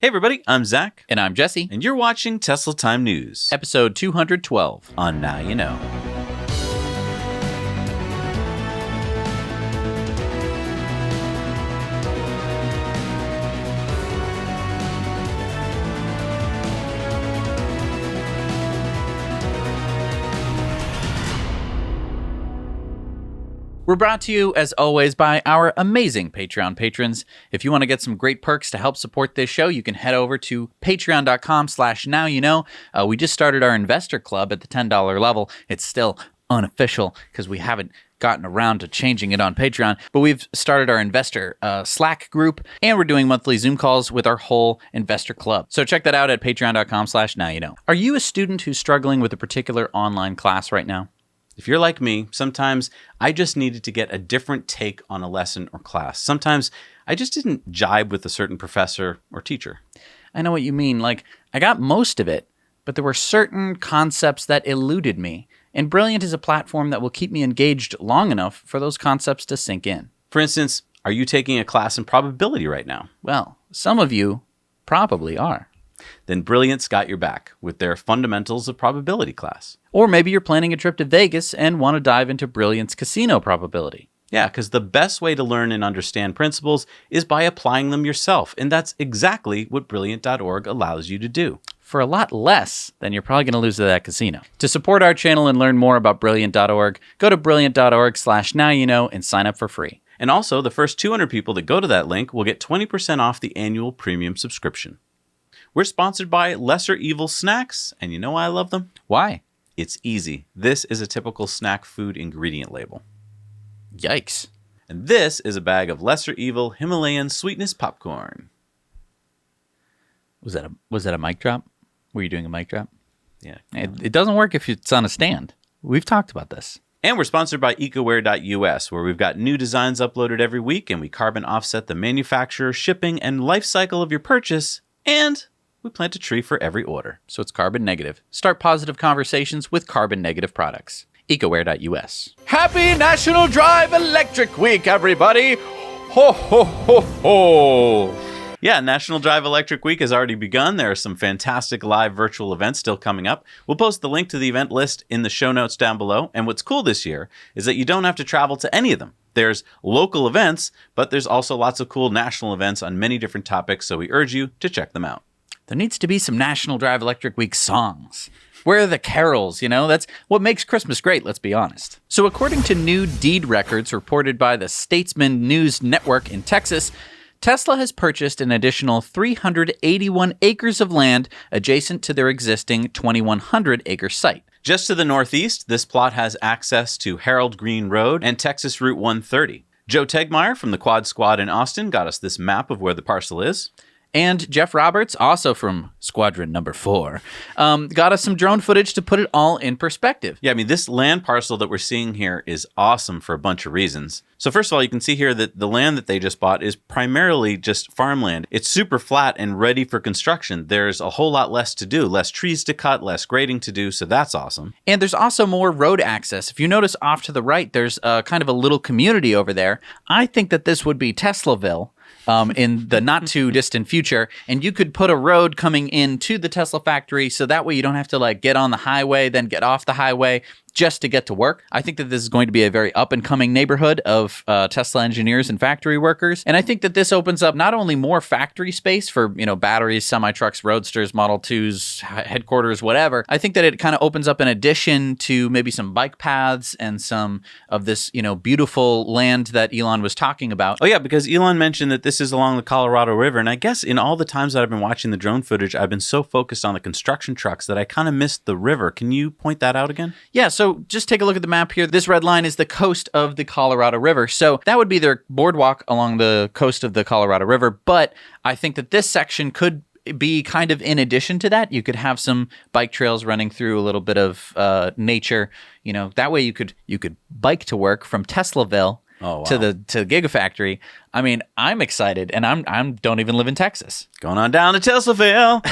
Hey everybody, I'm Zach. And I'm Jesse. And you're watching Tesla Time News. Episode 212. On Now You Know. We're brought to you, as always, by our amazing Patreon patrons. If you want to get some great perks to help support this show, you can head over to patreon.com/nowyouknow. We just started our investor club at the $10 level. It's still unofficial because we haven't gotten around to changing it on Patreon, but we've started our investor Slack group, and we're doing monthly Zoom calls with our whole investor club. So check that out at patreon.com/nowyouknow. Are you a student who's struggling with a particular online class right now? If you're like me, sometimes I just needed to get a different take on a lesson or class. Sometimes I just didn't jibe with a certain professor or teacher. I know what you mean. Like, I got most of it, but there were certain concepts that eluded me. And Brilliant is a platform that will keep me engaged long enough for those concepts to sink in. For instance, are you taking a class in probability right now? Well, some of you probably are. Then Brilliant's got your back with their Fundamentals of Probability class. Or maybe you're planning a trip to Vegas and want to dive into Brilliant's casino probability. Yeah, because the best way to learn and understand principles is by applying them yourself. And that's exactly what Brilliant.org allows you to do. For a lot less than you're probably going to lose to that casino. To support our channel and learn more about Brilliant.org, go to Brilliant.org/nowyouknow and sign up for free. And also, the first 200 people that go to that link will get 20% off the annual premium subscription. We're sponsored by Lesser Evil Snacks, and you know why I love them? Why? It's easy. This is a typical snack food ingredient label. Yikes. And this is a bag of Lesser Evil Himalayan sweetness popcorn. Was that a mic drop? Were you doing a mic drop? Yeah. It doesn't work if it's on a stand. We've talked about this. And we're sponsored by ecoware.us, where we've got new designs uploaded every week, and we carbon offset the manufacturer, shipping, and life cycle of your purchase, and we plant a tree for every order. So it's carbon negative. Start positive conversations with carbon negative products. ecoware.us. Happy National Drive Electric Week, everybody! Ho, ho, ho, ho! Yeah, National Drive Electric Week has already begun. There are some fantastic live virtual events still coming up. We'll post the link to the event list in the show notes down below. And what's cool this year is that you don't have to travel to any of them. There's local events, but there's also lots of cool national events on many different topics, so we urge you to check them out. There needs to be some National Drive Electric Week songs. Where are the carols, you know? That's what makes Christmas great, let's be honest. So according to new deed records reported by the Statesman News Network in Texas, Tesla has purchased an additional 381 acres of land adjacent to their existing 2,100-acre site. Just to the northeast, this plot has access to Harold Green Road and Texas Route 130. Joe Tegmeyer from the Quad Squad in Austin got us this map of where the parcel is. And Jeff Roberts, also from Squadron Number 4, got us some drone footage to put it all in perspective. Yeah, I mean, this land parcel that we're seeing here is awesome for a bunch of reasons. So first of all, you can see here that the land that they just bought is primarily just farmland. It's super flat and ready for construction. There's a whole lot less to do, less trees to cut, less grading to do, so that's awesome. And there's also more road access. If you notice off to the right, there's kind of a little community over there. I think that this would be Teslaville. In the not too distant future, and you could put a road coming into the Tesla factory so that way you don't have to like get on the highway, then get off the highway just to get to work. I think that this is going to be a very up and coming neighborhood of Tesla engineers and factory workers. And I think that this opens up not only more factory space for, you know, batteries, semi-trucks, roadsters, Model 2s, headquarters, whatever. I think that it kind of opens up an addition to maybe some bike paths and some of this, you know, beautiful land that Elon was talking about. Oh yeah, because Elon mentioned that this is along the Colorado River. And I guess in all the times that I've been watching the drone footage, I've been so focused on the construction trucks that I kind of missed the river. Can you point that out again? Yeah, so just take a look at the map here. This red line is the coast of the Colorado River. So that would be their boardwalk along the coast of the Colorado River. But I think that this section could be kind of in addition to that. You could have some bike trails running through a little bit of nature. You know, that way you could bike to work from Teslaville to the Gigafactory. I mean, I'm excited, and I'm don't even live in Texas. Going on down to Teslaville.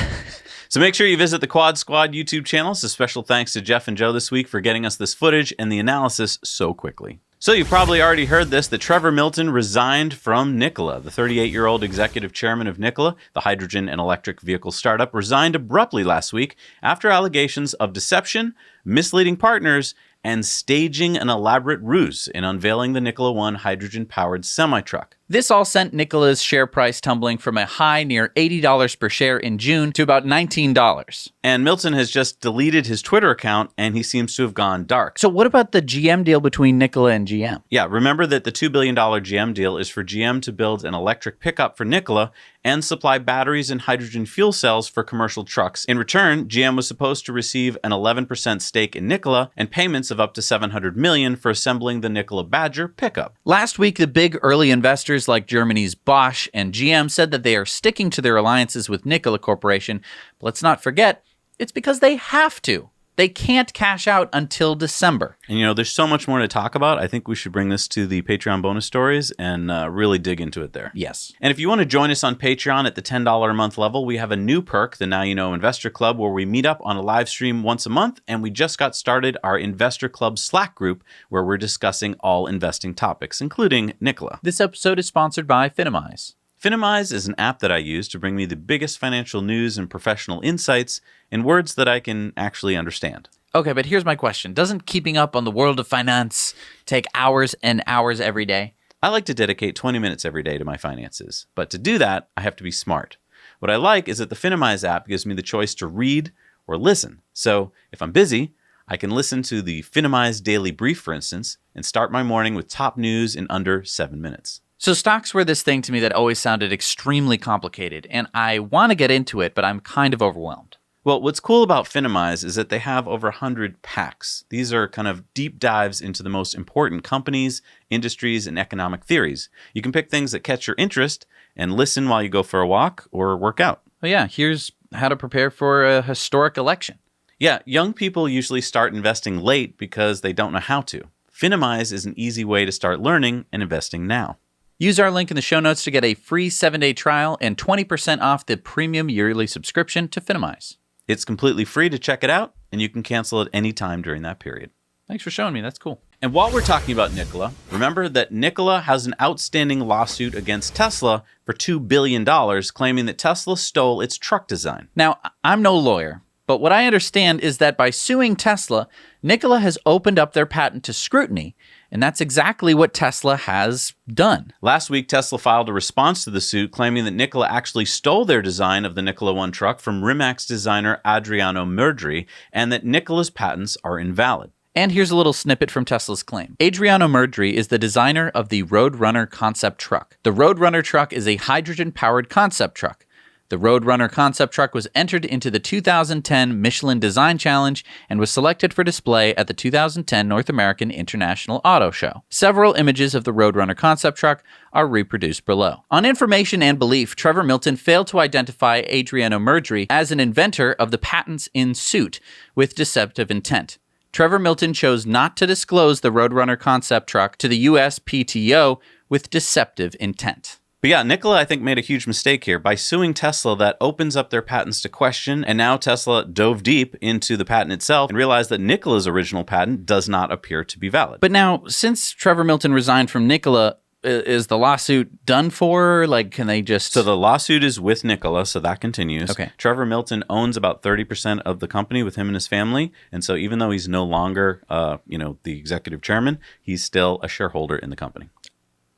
So make sure you visit the Quad Squad YouTube channel. So special thanks to Jeff and Joe this week for getting us this footage and the analysis so quickly. So you've probably already heard this, that Trevor Milton resigned from Nikola. The 38-year-old executive chairman of Nikola, the hydrogen and electric vehicle startup, resigned abruptly last week after allegations of deception, misleading partners, and staging an elaborate ruse in unveiling the Nikola One hydrogen-powered semi-truck. This all sent Nikola's share price tumbling from a high near $80 per share in June to about $19. And Milton has just deleted his Twitter account, and he seems to have gone dark. So what about the GM deal between Nikola and GM? Yeah, remember that the $2 billion GM deal is for GM to build an electric pickup for Nikola and supply batteries and hydrogen fuel cells for commercial trucks. In return, GM was supposed to receive an 11% stake in Nikola and payments of up to $700 million for assembling the Nikola Badger pickup. Last week, the big early investors like Germany's Bosch and GM said that they are sticking to their alliances with Nikola Corporation. But let's not forget, it's because they have to. They can't cash out until December. And there's so much more to talk about. I think we should bring this to the Patreon bonus stories and really dig into it there. Yes. And if you want to join us on Patreon at the $10 a month level, we have a new perk, the Now You Know Investor Club, where we meet up on a live stream once a month. And we just got started our Investor Club Slack group, where we're discussing all investing topics, including Nikola. This episode is sponsored by Finimize. Finimize is an app that I use to bring me the biggest financial news and professional insights in words that I can actually understand. Okay, but here's my question. Doesn't keeping up on the world of finance take hours and hours every day? I like to dedicate 20 minutes every day to my finances, but to do that, I have to be smart. What I like is that the Finimize app gives me the choice to read or listen. So if I'm busy, I can listen to the Finimize Daily Brief, for instance, and start my morning with top news in under 7 minutes. So stocks were this thing to me that always sounded extremely complicated, and I want to get into it, but I'm kind of overwhelmed. Well, what's cool about Finimize is that they have over 100 packs. These are kind of deep dives into the most important companies, industries, and economic theories. You can pick things that catch your interest and listen while you go for a walk or work out. Oh yeah, here's how to prepare for a historic election. Yeah, young people usually start investing late because they don't know how to. Finimize is an easy way to start learning and investing now. Use our link in the show notes to get a free 7-day trial and 20% off the premium yearly subscription to Finimize. It's completely free to check it out, and you can cancel at any time during that period. Thanks for showing me. That's cool. And while we're talking about Nikola, remember that Nikola has an outstanding lawsuit against Tesla for $2 billion, claiming that Tesla stole its truck design. Now, I'm no lawyer, but what I understand is that by suing Tesla, Nikola has opened up their patent to scrutiny, and that's exactly what Tesla has done. Last week, Tesla filed a response to the suit, claiming that Nikola actually stole their design of the Nikola One truck from Rimac designer Adriano Murdri, and that Nikola's patents are invalid. And here's a little snippet from Tesla's claim. Adriano Murdri is the designer of the Roadrunner concept truck. The Roadrunner truck is a hydrogen-powered concept truck. The Roadrunner concept truck was entered into the 2010 Michelin Design Challenge and was selected for display at the 2010 North American International Auto Show. Several images of the Roadrunner concept truck are reproduced below. On information and belief, Trevor Milton failed to identify Adriano Murdri as an inventor of the patents in suit with deceptive intent. Trevor Milton chose not to disclose the Roadrunner concept truck to the USPTO with deceptive intent. But yeah, Nikola, I think, made a huge mistake here. By suing Tesla, that opens up their patents to question, and now Tesla dove deep into the patent itself and realized that Nikola's original patent does not appear to be valid. But now, since Trevor Milton resigned from Nikola, is the lawsuit done for? Like, can they just... So the lawsuit is with Nikola, so that continues. Okay. Trevor Milton owns about 30% of the company with him and his family, and so even though he's no longer, the executive chairman, he's still a shareholder in the company.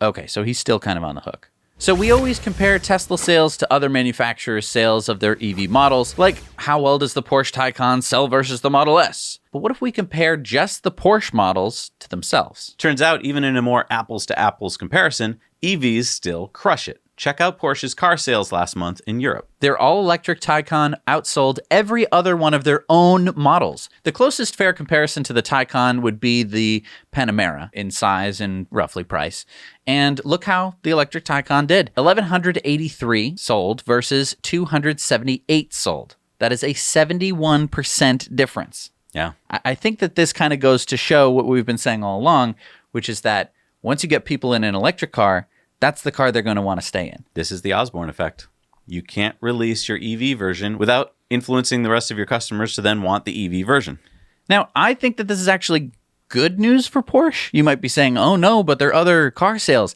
Okay, so he's still kind of on the hook. So we always compare Tesla sales to other manufacturers' sales of their EV models, like how well does the Porsche Taycan sell versus the Model S? But what if we compare just the Porsche models to themselves? Turns out, even in a more apples-to-apples comparison, EVs still crush it. Check out Porsche's car sales last month in Europe. Their all-electric Taycan outsold every other one of their own models. The closest fair comparison to the Taycan would be the Panamera in size and roughly price. And look how the electric Taycan did. 1,183 sold versus 278 sold. That is a 71% difference. Yeah. I think that this kind of goes to show what we've been saying all along, which is that once you get people in an electric car, that's the car they're going to want to stay in. This is the Osborne effect. You can't release your EV version without influencing the rest of your customers to then want the EV version. Now, I think that this is actually good news for Porsche. You might be saying, oh no, but there are other car sales.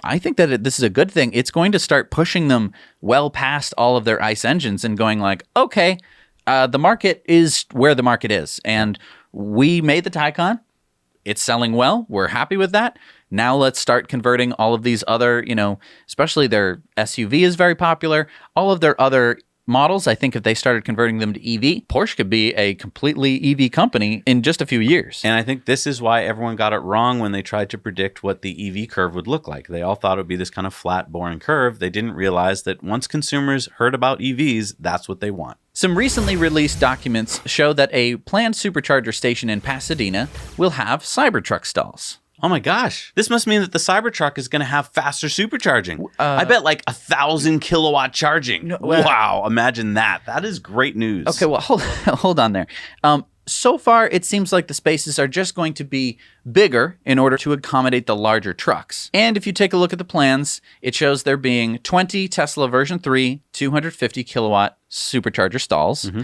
I think that this is a good thing. It's going to start pushing them well past all of their ICE engines and going like, okay, the market is where the market is. And we made the Taycan. It's selling well. We're happy with that. Now let's start converting all of these other, especially their SUV is very popular. All of their other models, I think if they started converting them to EV, Porsche could be a completely EV company in just a few years. And I think this is why everyone got it wrong when they tried to predict what the EV curve would look like. They all thought it would be this kind of flat, boring curve. They didn't realize that once consumers heard about EVs, that's what they want. Some recently released documents show that a planned supercharger station in Pasadena will have Cybertruck stalls. Oh my gosh. This must mean that the Cybertruck is going to have faster supercharging. I bet like 1,000 kilowatt charging. Wow. Imagine that. That is great news. Okay, well, hold on there. So far, it seems like the spaces are just going to be bigger in order to accommodate the larger trucks. And if you take a look at the plans, it shows there being 20 Tesla version 3, 250 kilowatt supercharger stalls. Mm-hmm.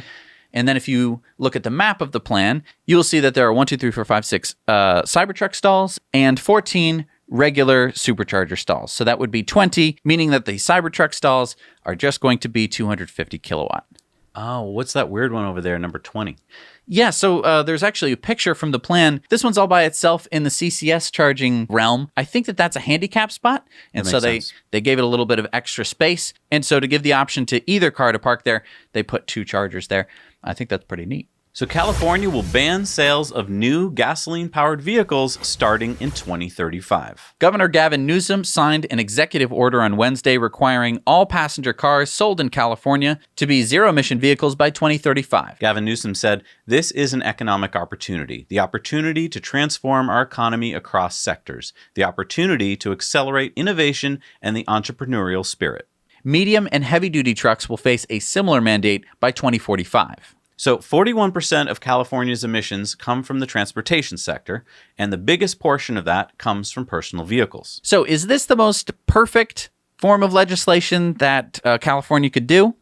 And then if you look at the map of the plan, you'll see that there are 6 Cybertruck stalls and 14 regular supercharger stalls. So that would be 20, meaning that the Cybertruck stalls are just going to be 250 kilowatt. Oh, what's that weird one over there, number 20? Yeah, so there's actually a picture from the plan. This one's all by itself in the CCS charging realm. I think that that's a handicap spot. And so they gave it a little bit of extra space. And so to give the option to either car to park there, they put 2 chargers there. I think that's pretty neat. So California will ban sales of new gasoline-powered vehicles starting in 2035. Governor Gavin Newsom signed an executive order on Wednesday requiring all passenger cars sold in California to be zero-emission vehicles by 2035. Gavin Newsom said, "This is an economic opportunity, the opportunity to transform our economy across sectors, the opportunity to accelerate innovation and the entrepreneurial spirit." Medium and heavy-duty trucks will face a similar mandate by 2045. So 41% of California's emissions come from the transportation sector, and the biggest portion of that comes from personal vehicles. So is this the most perfect form of legislation that California could do?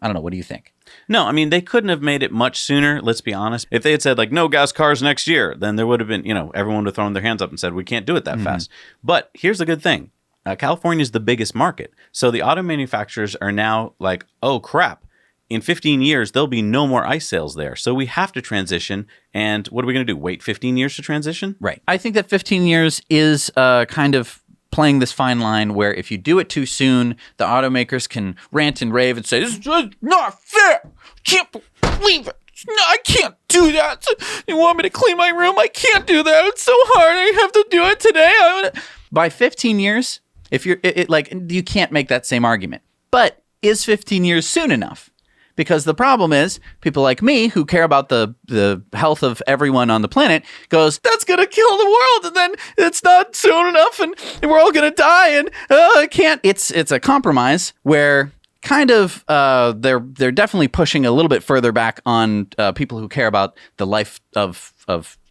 I don't know. What do you think? No, I mean, they couldn't have made it much sooner, let's be honest. If they had said, like, no gas cars next year, then there would have been, everyone would have thrown their hands up and said, we can't do it that fast. But here's the good thing. California is the biggest market. So the auto manufacturers are now like, oh, crap. In 15 years, there'll be no more ICE sales there. So we have to transition. And what are we going to do? Wait 15 years to transition? Right. I think that 15 years is kind of playing this fine line where if you do it too soon, the automakers can rant and rave and say, this is not fair. Can't believe it. No, I can't do that. You want me to clean my room? I can't do that. It's so hard. I have to do it today. By 15 years, if you're you can't make that same argument. But is 15 years soon enough? Because the problem is, people like me who care about the health of everyone on the planet goes, that's going to kill the world, and then it's not soon enough, and we're all going to die, and I can't. It's a compromise where kind of they're definitely pushing a little bit further back on people who care about the life of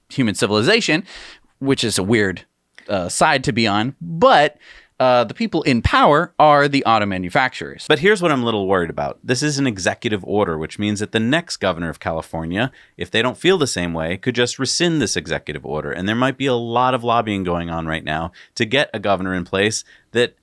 human civilization, which is a weird side to be on, but the people in power are the auto manufacturers. But here's what I'm a little worried about. This is an executive order, which means that the next governor of California, if they don't feel the same way, could just rescind this executive order. And there might be a lot of lobbying going on right now to get a governor in place that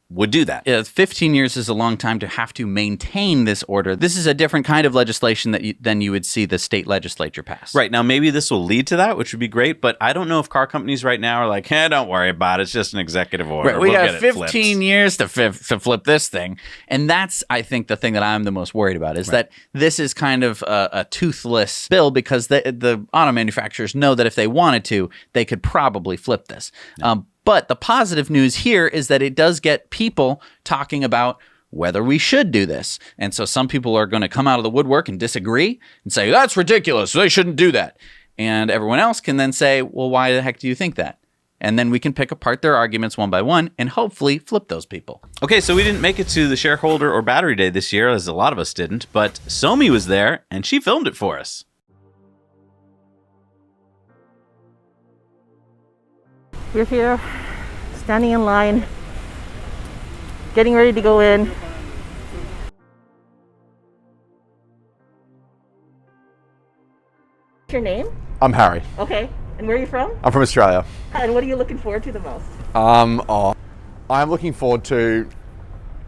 would do that. 15 years is a long time to have to maintain this order. This is a different kind of legislation than you would see the state legislature pass. Right. Now, maybe this will lead to that, which would be great, but I don't know if car companies right now are like, hey, don't worry about it. It's just an executive order. Right. We got 15 years to flip this thing. And that's, I think, the thing that I'm the most worried about is that this is kind of a toothless bill because the auto manufacturers know that if they wanted to, they could probably flip this. Yeah. But the positive news here is that it does get people talking about whether we should do this. And so some people are going to come out of the woodwork and disagree and say, that's ridiculous. They shouldn't do that. And everyone else can then say, well, why the heck do you think that? And then we can pick apart their arguments one by one and hopefully flip those people. Okay, so we didn't make it to the Shareholder or Battery Day this year, as a lot of us didn't, but Somi was there and she filmed it for us. We're here, standing in line, getting ready to go in. What's your name? I'm Harry. Okay. And where are you from? I'm from Australia. And what are you looking forward to the most? I'm looking forward to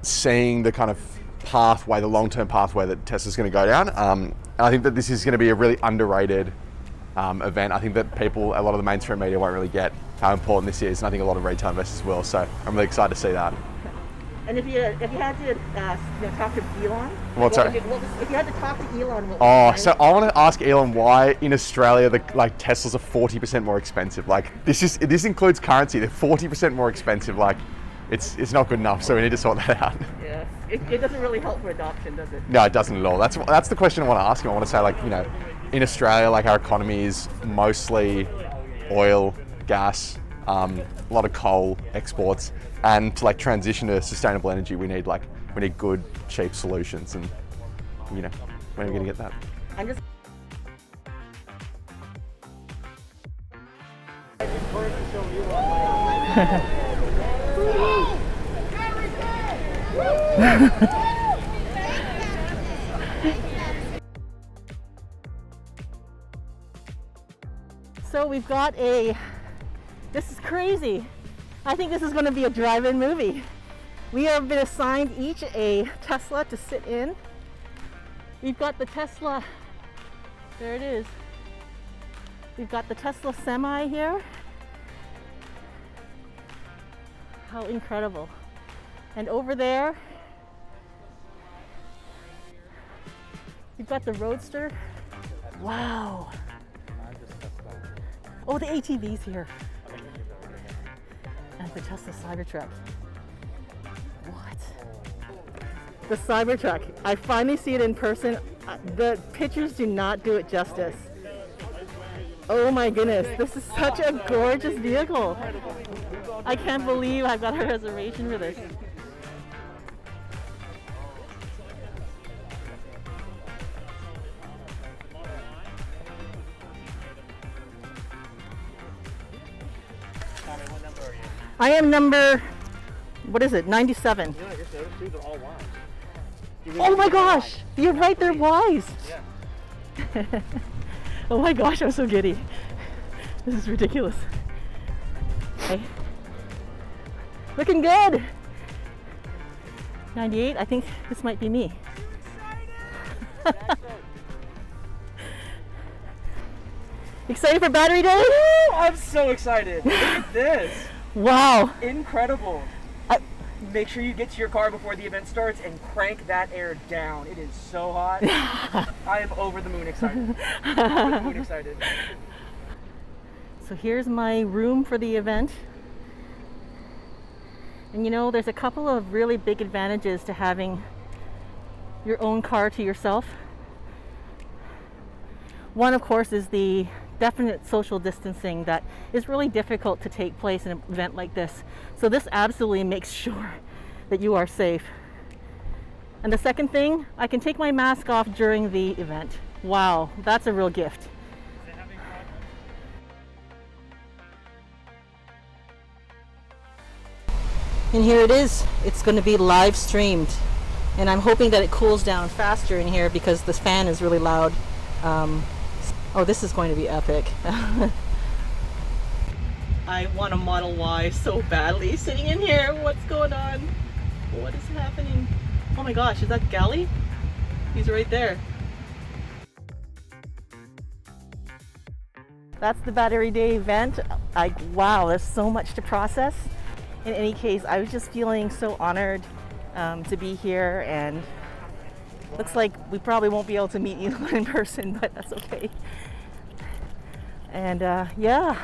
seeing the kind of pathway, the long-term pathway that Tesla's going to go down. And I think that this is going to be a really underrated event. I think that a lot of the mainstream media won't really get how important this is, and I think a lot of retail investors will. So I'm really excited to see that. And if you had to talk to Elon, What's that? If you had to talk to Elon, what Oh, so I want to ask Elon why in Australia Teslas are 40% more expensive. Like this includes currency. They're 40% more expensive. Like it's not good enough. So we need to sort that out. Yeah, it doesn't really help for adoption, does it? No, it doesn't at all. That's the question I want to ask him. I want to say in Australia, our economy is mostly oil, gas, a lot of coal exports, and to transition to sustainable energy, we need good, cheap solutions, and when are we going to get that? I'm just. So we've got this is crazy. I think this is going to be a drive-in movie. We have been assigned each a Tesla to sit in. We've got the Tesla, there it is. We've got the Tesla Semi here. How incredible. And over there, we've got the Roadster. Wow. Oh, the ATV's here. And the Tesla Cybertruck. What? The Cybertruck. I finally see it in person. The pictures do not do it justice. Oh my goodness, this is such a gorgeous vehicle. I can't believe I've got a reservation for this. I am number, what is it, 97. Yeah, I guess the other two are all wise. Oh my gosh, you're right, they're wise. Yeah. Oh my gosh, I'm so giddy. This is ridiculous. Okay. Looking good. 98, I think this might be me. Excited for battery day? I'm so excited. Look at this. Wow. Incredible. Make sure you get to your car before the event starts and crank that air down. It is so hot. I am over the moon excited. Over the moon excited. So here's my room for the event. And there's a couple of really big advantages to having your own car to yourself. One, of course, is the definite social distancing that is really difficult to take place in an event like this. So this absolutely makes sure that you are safe. And the second thing, I can take my mask off during the event. Wow, that's a real gift. And here it is. It's going to be live streamed. And I'm hoping that it cools down faster in here because the fan is really loud. Oh, this is going to be epic. I want a Model Y so badly sitting in here. What's going on? What is happening? Oh my gosh, is that Galley? He's right there. That's the battery day event. Wow, there's so much to process. In any case, I was just feeling so honored to be here, and looks like we probably won't be able to meet Elon in person, but that's okay. And yeah,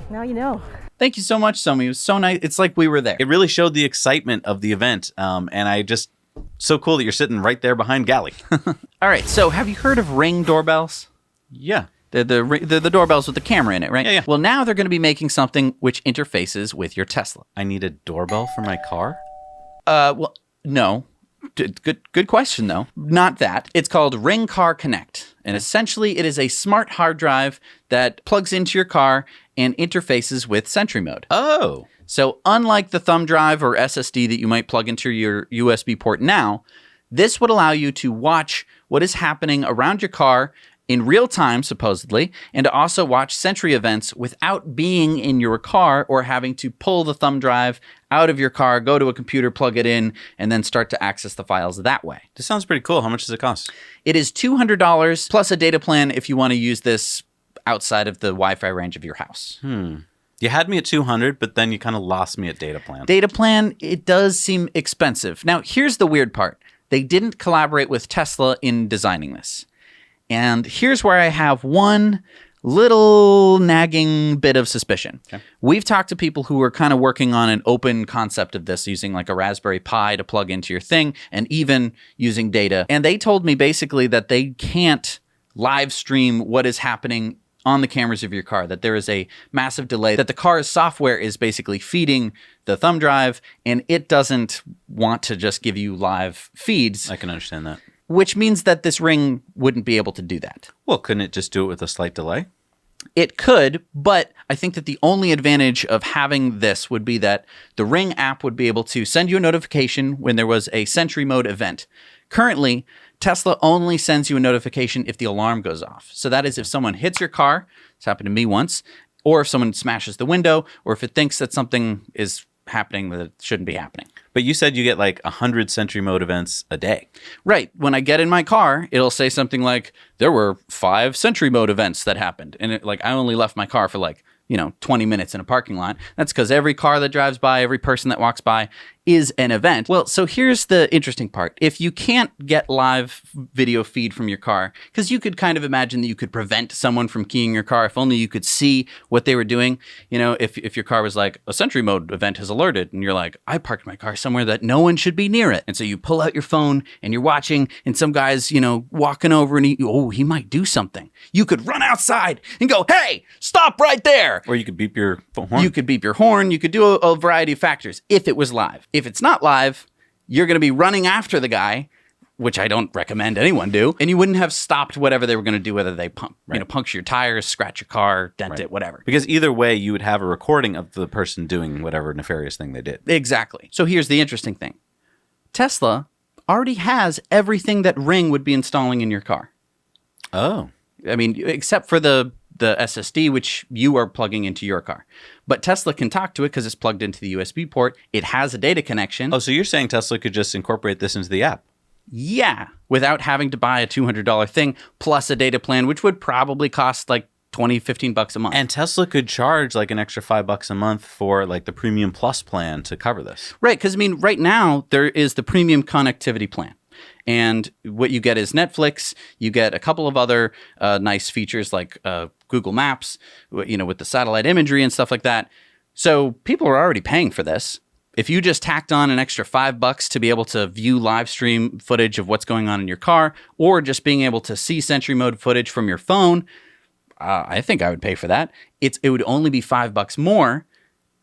now you know. Thank you so much, Somi. It was so nice. It's like we were there. It really showed the excitement of the event. And so cool that you're sitting right there behind Galley. All right, so have you heard of Ring doorbells? Yeah. The doorbells with the camera in it, right? Yeah. Well, now they're going to be making something which interfaces with your Tesla. I need a doorbell for my car? Well, no. Good question, though. Not that. It's called Ring Car Connect. And essentially, it is a smart hard drive that plugs into your car and interfaces with Sentry Mode. Oh. So unlike the thumb drive or SSD that you might plug into your USB port now, this would allow you to watch what is happening around your car in real time, supposedly, and to also watch Sentry events without being in your car or having to pull the thumb drive out of your car, go to a computer, plug it in, and then start to access the files that way. This sounds pretty cool. How much does it cost? It is $200 plus a data plan if you want to use this outside of the Wi-Fi range of your house. You had me at 200, but then you kind of lost me at data plan. Data plan, it does seem expensive. Now, here's the weird part. They didn't collaborate with Tesla in designing this. And here's where I have one little nagging bit of suspicion. Okay. We've talked to people who are kind of working on an open concept of this, using like a Raspberry Pi to plug into your thing, and even using data. And they told me basically that they can't live stream what is happening on the cameras of your car, that there is a massive delay, that the car's software is basically feeding the thumb drive, and it doesn't want to just give you live feeds. I can understand that. Which means that this Ring wouldn't be able to do that. Well, couldn't it just do it with a slight delay? It could, but I think that the only advantage of having this would be that the Ring app would be able to send you a notification when there was a Sentry Mode event. Currently, Tesla only sends you a notification if the alarm goes off. So that is if someone hits your car, it's happened to me once, or if someone smashes the window, or if it thinks that something is happening that it shouldn't be happening. But you said you get like 100 Sentry Mode events a day. Right. When I get in my car, it'll say something like, there were 5 Sentry Mode events that happened. And I only left my car for 20 minutes in a parking lot. That's because every car that drives by, every person that walks by is an event. Well, so here's the interesting part. If you can't get live video feed from your car, because you could kind of imagine that you could prevent someone from keying your car if only you could see what they were doing. If your car was like, a Sentry Mode event has alerted, and you're like, I parked my car somewhere that no one should be near it. And so you pull out your phone and you're watching, and some guy's, walking over, and he might do something. You could run outside and go, hey, stop right there. Or you could beep your horn. You could beep your horn. You could do a variety of factors if it was live. If it's not live, you're going to be running after the guy, which I don't recommend anyone do, and you wouldn't have stopped whatever they were going to do, whether they puncture your tires, scratch your car, dent it, whatever. Because either way, you would have a recording of the person doing whatever nefarious thing they did. Exactly. So here's the interesting thing. Tesla already has everything that Ring would be installing in your car. Oh. I mean, except for the SSD, which you are plugging into your car. But Tesla can talk to it because it's plugged into the USB port. It has a data connection. Oh, so you're saying Tesla could just incorporate this into the app? Yeah, without having to buy a $200 thing plus a data plan, which would probably cost like $15 a month. And Tesla could charge like an extra $5 a month for like the Premium Plus plan to cover this. Right, because right now there is the Premium Connectivity plan. And what you get is Netflix. You get a couple of other nice features like Google Maps, with the satellite imagery and stuff like that. So people are already paying for this. If you just tacked on an extra $5 to be able to view live stream footage of what's going on in your car, or just being able to see Sentry Mode footage from your phone, I think I would pay for that. It would only be $5 more,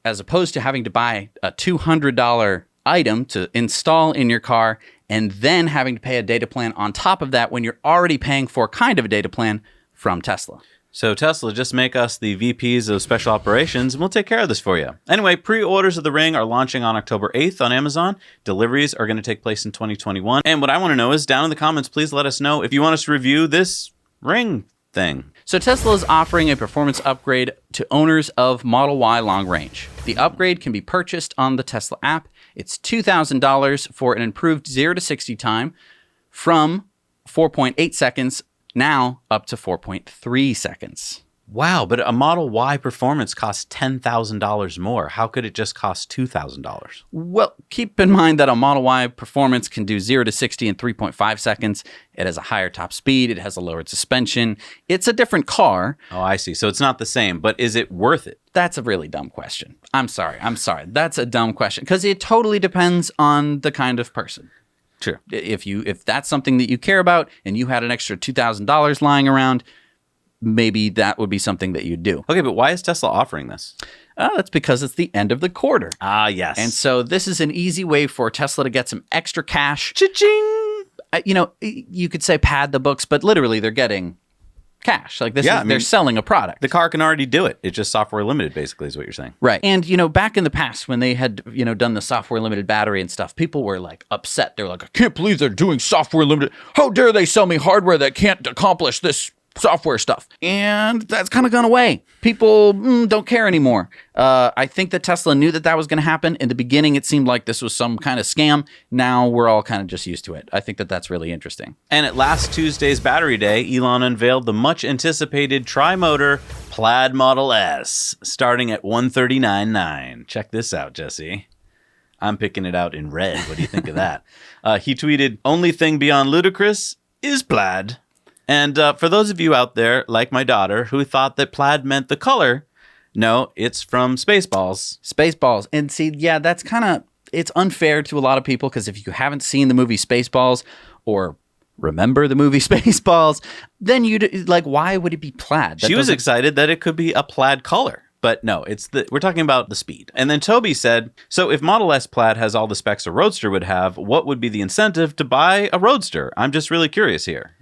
as opposed to having to buy a $200 item to install in your car and then having to pay a data plan on top of that when you're already paying for kind of a data plan from Tesla. So Tesla, just make us the VPs of special operations and we'll take care of this for you. Anyway, pre-orders of the Ring are launching on October 8th on Amazon. Deliveries are going to take place in 2021. And what I want to know is, down in the comments, please let us know if you want us to review this Ring thing. So Tesla is offering a performance upgrade to owners of Model Y long range. The upgrade can be purchased on the Tesla app. It's $2,000 for an improved 0 to 60 time from 4.8 seconds now up to 4.3 seconds. Wow, but a Model Y performance costs $10,000 more. How could it just cost $2,000? Well, keep in mind that a Model Y performance can do 0 to 60 in 3.5 seconds. It has a higher top speed. It has a lowered suspension. It's a different car. Oh, I see. So it's not the same, but is it worth it? That's a really dumb question. I'm sorry. That's a dumb question because it totally depends on the kind of person. Sure. If that's something that you care about and you had an extra $2,000 lying around, maybe that would be something that you'd do. Okay, but why is Tesla offering this? That's because it's the end of the quarter. Ah, yes. And so this is an easy way for Tesla to get some extra cash. Cha-ching! You could say pad the books, but literally they're getting cash. Like they're selling a product. The car can already do it. It's just software limited, basically, is what you're saying. Right. And, back in the past when they had, done the software limited battery and stuff, people were like upset. They're like, I can't believe they're doing software limited. How dare they sell me hardware that can't accomplish this software stuff. And that's kind of gone away. People don't care anymore. I think that Tesla knew that was going to happen. In the beginning, it seemed like this was some kind of scam. Now we're all kind of just used to it. I think that that's really interesting. And at last Tuesday's Battery Day, Elon unveiled the much anticipated tri-motor Plaid Model S, starting at $139,900. Check this out, Jesse. I'm picking it out in red. What do you think of that? He tweeted, "Only thing beyond ludicrous is plaid." And for those of you out there, like my daughter, who thought that plaid meant the color, no, it's from Spaceballs. Spaceballs. And see, yeah, that's kind of, it's unfair to a lot of people because if you haven't seen the movie Spaceballs or remember the movie Spaceballs, then you'd like, why would it be plaid? She was excited that it could be a plaid color. But no, we're talking about the speed. And then Toby said, so if Model S Plaid has all the specs a Roadster would have, what would be the incentive to buy a Roadster? I'm just really curious here.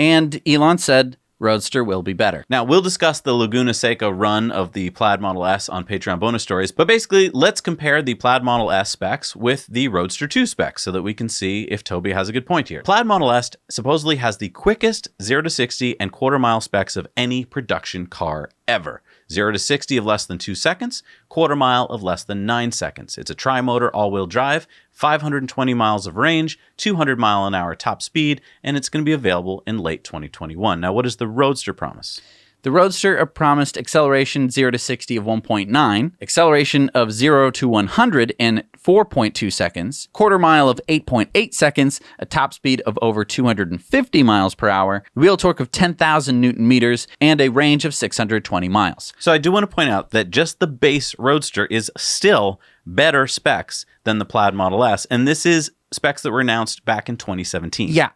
And Elon said, Roadster will be better. Now, we'll discuss the Laguna Seca run of the Plaid Model S on Patreon bonus stories, but basically, let's compare the Plaid Model S specs with the Roadster 2 specs so that we can see if Toby has a good point here. Plaid Model S supposedly has the quickest 0 to 60 and quarter-mile specs of any production car ever. 0 to 60 of less than 2 seconds, quarter mile of less than 9 seconds. It's a tri-motor all-wheel drive, 520 miles of range, 200 mile an hour top speed, and it's going to be available in late 2021. Now, what does the Roadster promise? The Roadster promised acceleration 0 to 60 of 1.9, acceleration of 0 to 100 in 4.2 seconds, quarter mile of 8.8 seconds, a top speed of over 250 miles per hour, wheel torque of 10,000 Newton meters, and a range of 620 miles. So I do want to point out that just the base Roadster is still better specs than the Plaid Model S, and this is specs that were announced back in 2017. Yeah,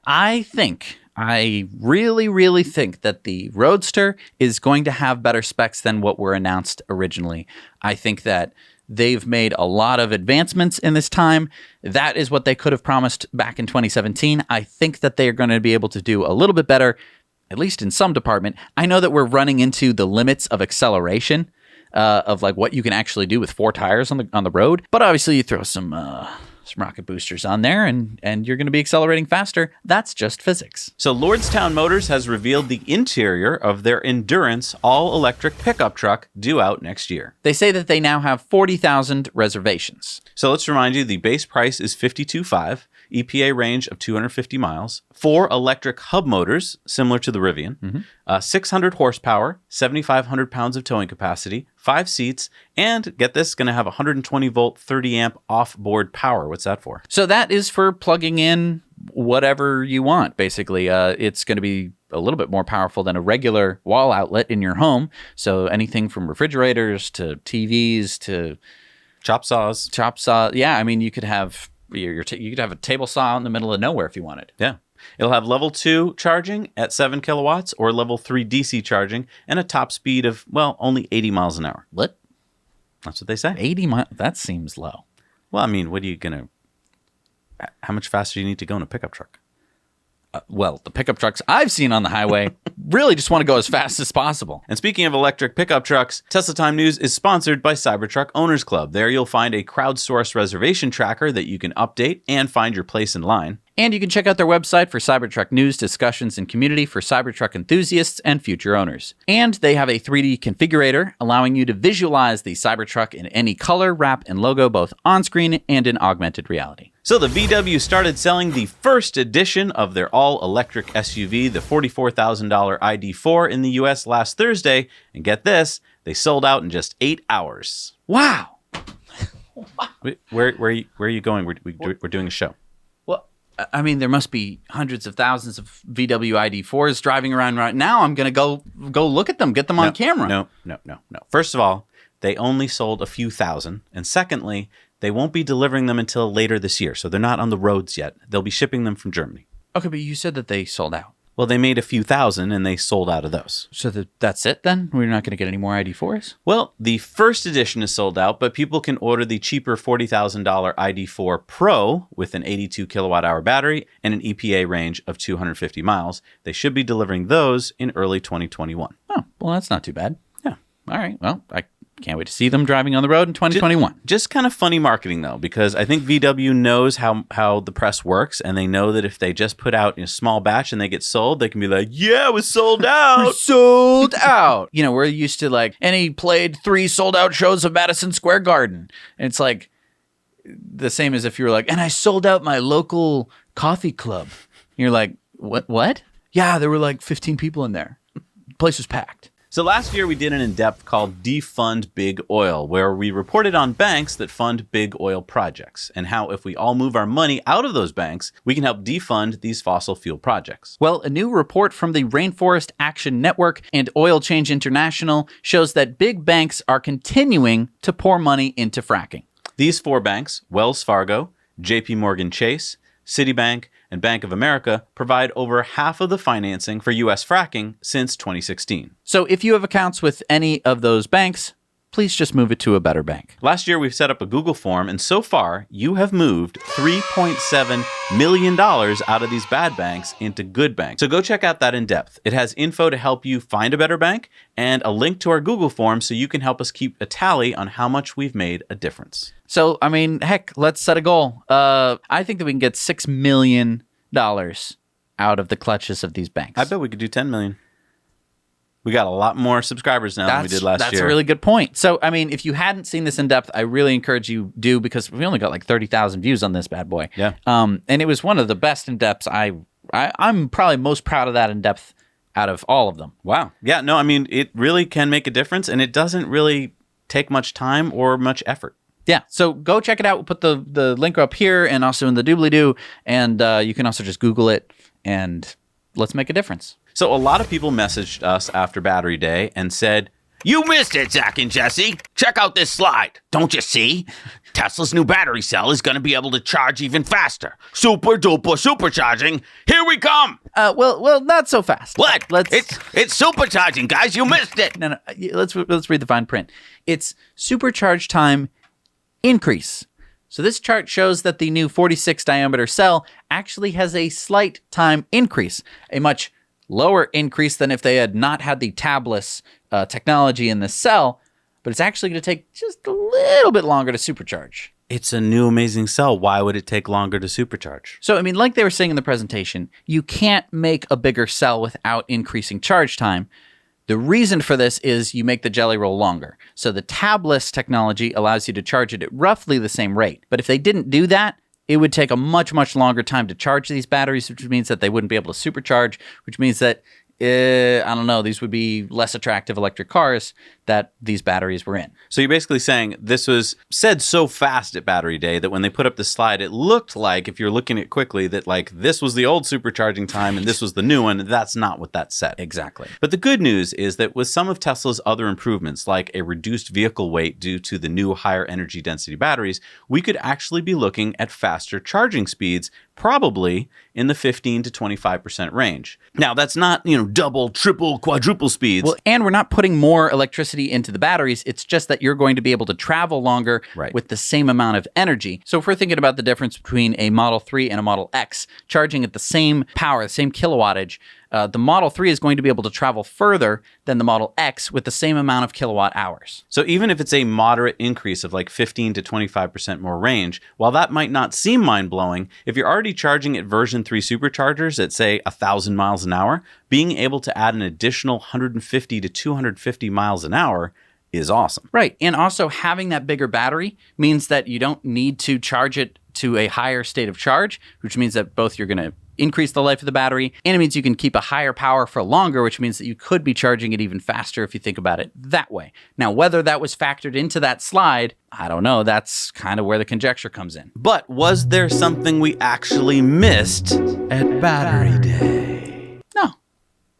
I really, really think that the Roadster is going to have better specs than what were announced originally. I think that they've made a lot of advancements in this time. That is what they could have promised back in 2017. I think that they are going to be able to do a little bit better, at least in some department. I know that we're running into the limits of acceleration, of like what you can actually do with 4 tires on the road. But obviously you throw some rocket boosters on there and you're going to be accelerating faster. That's just physics. So Lordstown Motors has revealed the interior of their Endurance all-electric pickup truck due out next year. They say that they now have 40,000 reservations. So let's remind you, the base price is $52,500, EPA range of 250 miles, 4 electric hub motors, similar to the Rivian, 600 horsepower, 7,500 pounds of towing capacity, 5 seats, and get this, going to have 120 volt, 30 amp off-board power. What's that for? So that is for plugging in whatever you want, basically. It's going to be a little bit more powerful than a regular wall outlet in your home. So anything from refrigerators to TVs to chop saws. Yeah, I mean, you could have you could have a table saw in the middle of nowhere if you wanted. Yeah. It'll have level 2 charging at 7 kilowatts or level 3 DC charging and a top speed of, well, only 80 miles an hour. What? That's what they say. 80 miles? That seems low. Well, I mean, how much faster do you need to go in a pickup truck? Well, the pickup trucks I've seen on the highway really just want to go as fast as possible. And speaking of electric pickup trucks, Tesla Time News is sponsored by Cybertruck Owners Club. There you'll find a crowdsourced reservation tracker that you can update and find your place in line. And you can check out their website for Cybertruck news, discussions, and community for Cybertruck enthusiasts and future owners. And they have a 3D configurator allowing you to visualize the Cybertruck in any color, wrap, and logo both on-screen and in augmented reality. So the VW started selling the first edition of their all-electric SUV, the $44,000 ID4 in the US last Thursday. And get this, they sold out in just 8 hours. Wow. Where are you going? We're doing a show. I mean, there must be hundreds of thousands of VW ID4s driving around right now. I'm going to go look at them, get them on camera. No. First of all, they only sold a few thousand. And secondly, they won't be delivering them until later this year. So they're not on the roads yet. They'll be shipping them from Germany. Okay, but you said that they sold out. Well, they made a few thousand and they sold out of those. So that's it then? We're not going to get any more ID4s? Well, the first edition is sold out, but people can order the cheaper $40,000 ID4 Pro with an 82 kilowatt hour battery and an EPA range of 250 miles. They should be delivering those in early 2021. Oh, well, that's not too bad. Yeah. All right. Well, can't wait to see them driving on the road in 2021. Just kind of funny marketing, though, because I think VW knows how the press works, and they know that if they just put out in a small batch and they get sold, they can be like, yeah, it was sold out. Sold out. You know, we're used to like, any played 3 sold out shows of Madison Square Garden. And it's like the same as if you were like, and I sold out my local coffee club. You're like, what? Yeah, there were like 15 people in there. The place was packed. So last year we did an in-depth called Defund Big Oil, where we reported on banks that fund big oil projects and how if we all move our money out of those banks, we can help defund these fossil fuel projects. Well, a new report from the Rainforest Action Network and Oil Change International shows that big banks are continuing to pour money into fracking. These 4 banks, Wells Fargo, JP Morgan Chase, Citibank, and Bank of America, provide over half of the financing for U.S. fracking since 2016. So if you have accounts with any of those banks, please just move it to a better bank. Last year, we've set up a Google form, and so far, you have moved $3.7 million out of these bad banks into good banks. So go check out that in depth. It has info to help you find a better bank and a link to our Google form so you can help us keep a tally on how much we've made a difference. So, I mean, heck, let's set a goal. I think that we can get $6 million out of the clutches of these banks. I bet we could do 10 million. We got a lot more subscribers now than we did last year. That's a really good point. So, I mean, if you hadn't seen this in depth, I really encourage you do, because we only got like 30,000 views on this bad boy. Yeah. And it was one of the best in depths. I'm probably most proud of that in depth out of all of them. Wow. Yeah. No, I mean, it really can make a difference, and it doesn't really take much time or much effort. Yeah, so go check it out. We'll put the link up here and also in the doobly-doo, and you can also just Google it, and let's make a difference. So a lot of people messaged us after Battery Day and said, You missed it, Zach and Jesse. Check out this slide. Don't you see? Tesla's new battery cell is going to be able to charge even faster. Super duper supercharging. Here we come. Well, not so fast. What? Let's. It's supercharging, guys. You missed it. No. Let's read the fine print. It's supercharge time increase. So this chart shows that the new 46 diameter cell actually has a slight time increase, a much lower increase than if they had not had the tabless technology in the cell, but it's actually going to take just a little bit longer to supercharge. it's a new amazing cell. Why would it take longer to supercharge? So, I mean, like they were saying in the presentation, you can't make a bigger cell without increasing charge time. The reason for this is you make the jelly roll longer. So the tabless technology allows you to charge it at roughly the same rate. But if they didn't do that, it would take a much, much longer time to charge these batteries, which means that they wouldn't be able to supercharge, which means that, I don't know, these would be less attractive electric cars that these batteries were in. So you're basically saying this was said so fast at Battery Day that when they put up the slide, it looked like, if you're looking at it quickly, that like this was the old supercharging time and this was the new one. That's not what that said. Exactly. But the good news is that with some of Tesla's other improvements, like a reduced vehicle weight due to the new higher energy density batteries, we could actually be looking at faster charging speeds, probably in the 15 to 25% range. Now, that's not, double, triple, quadruple speeds. Well, and we're not putting more electricity into the batteries. It's just that you're going to be able to travel longer with the same amount of energy. So if we're thinking about the difference between a Model 3 and a Model X, charging at the same power, the same kilowattage, the Model 3 is going to be able to travel further than the Model X with the same amount of kilowatt hours. So even if it's a moderate increase of like 15 to 25% more range, while that might not seem mind-blowing, if you're already charging at version 3 superchargers at, say, 1,000 miles an hour, being able to add an additional 150 to 250 miles an hour is awesome. Right. And also having that bigger battery means that you don't need to charge it to a higher state of charge, which means that both you're going to increase the life of the battery, and it means you can keep a higher power for longer, which means that you could be charging it even faster if you think about it that way. Now, whether that was factored into that slide, I don't know. That's kind of where the conjecture comes in. But was there something we actually missed at Battery Day? No,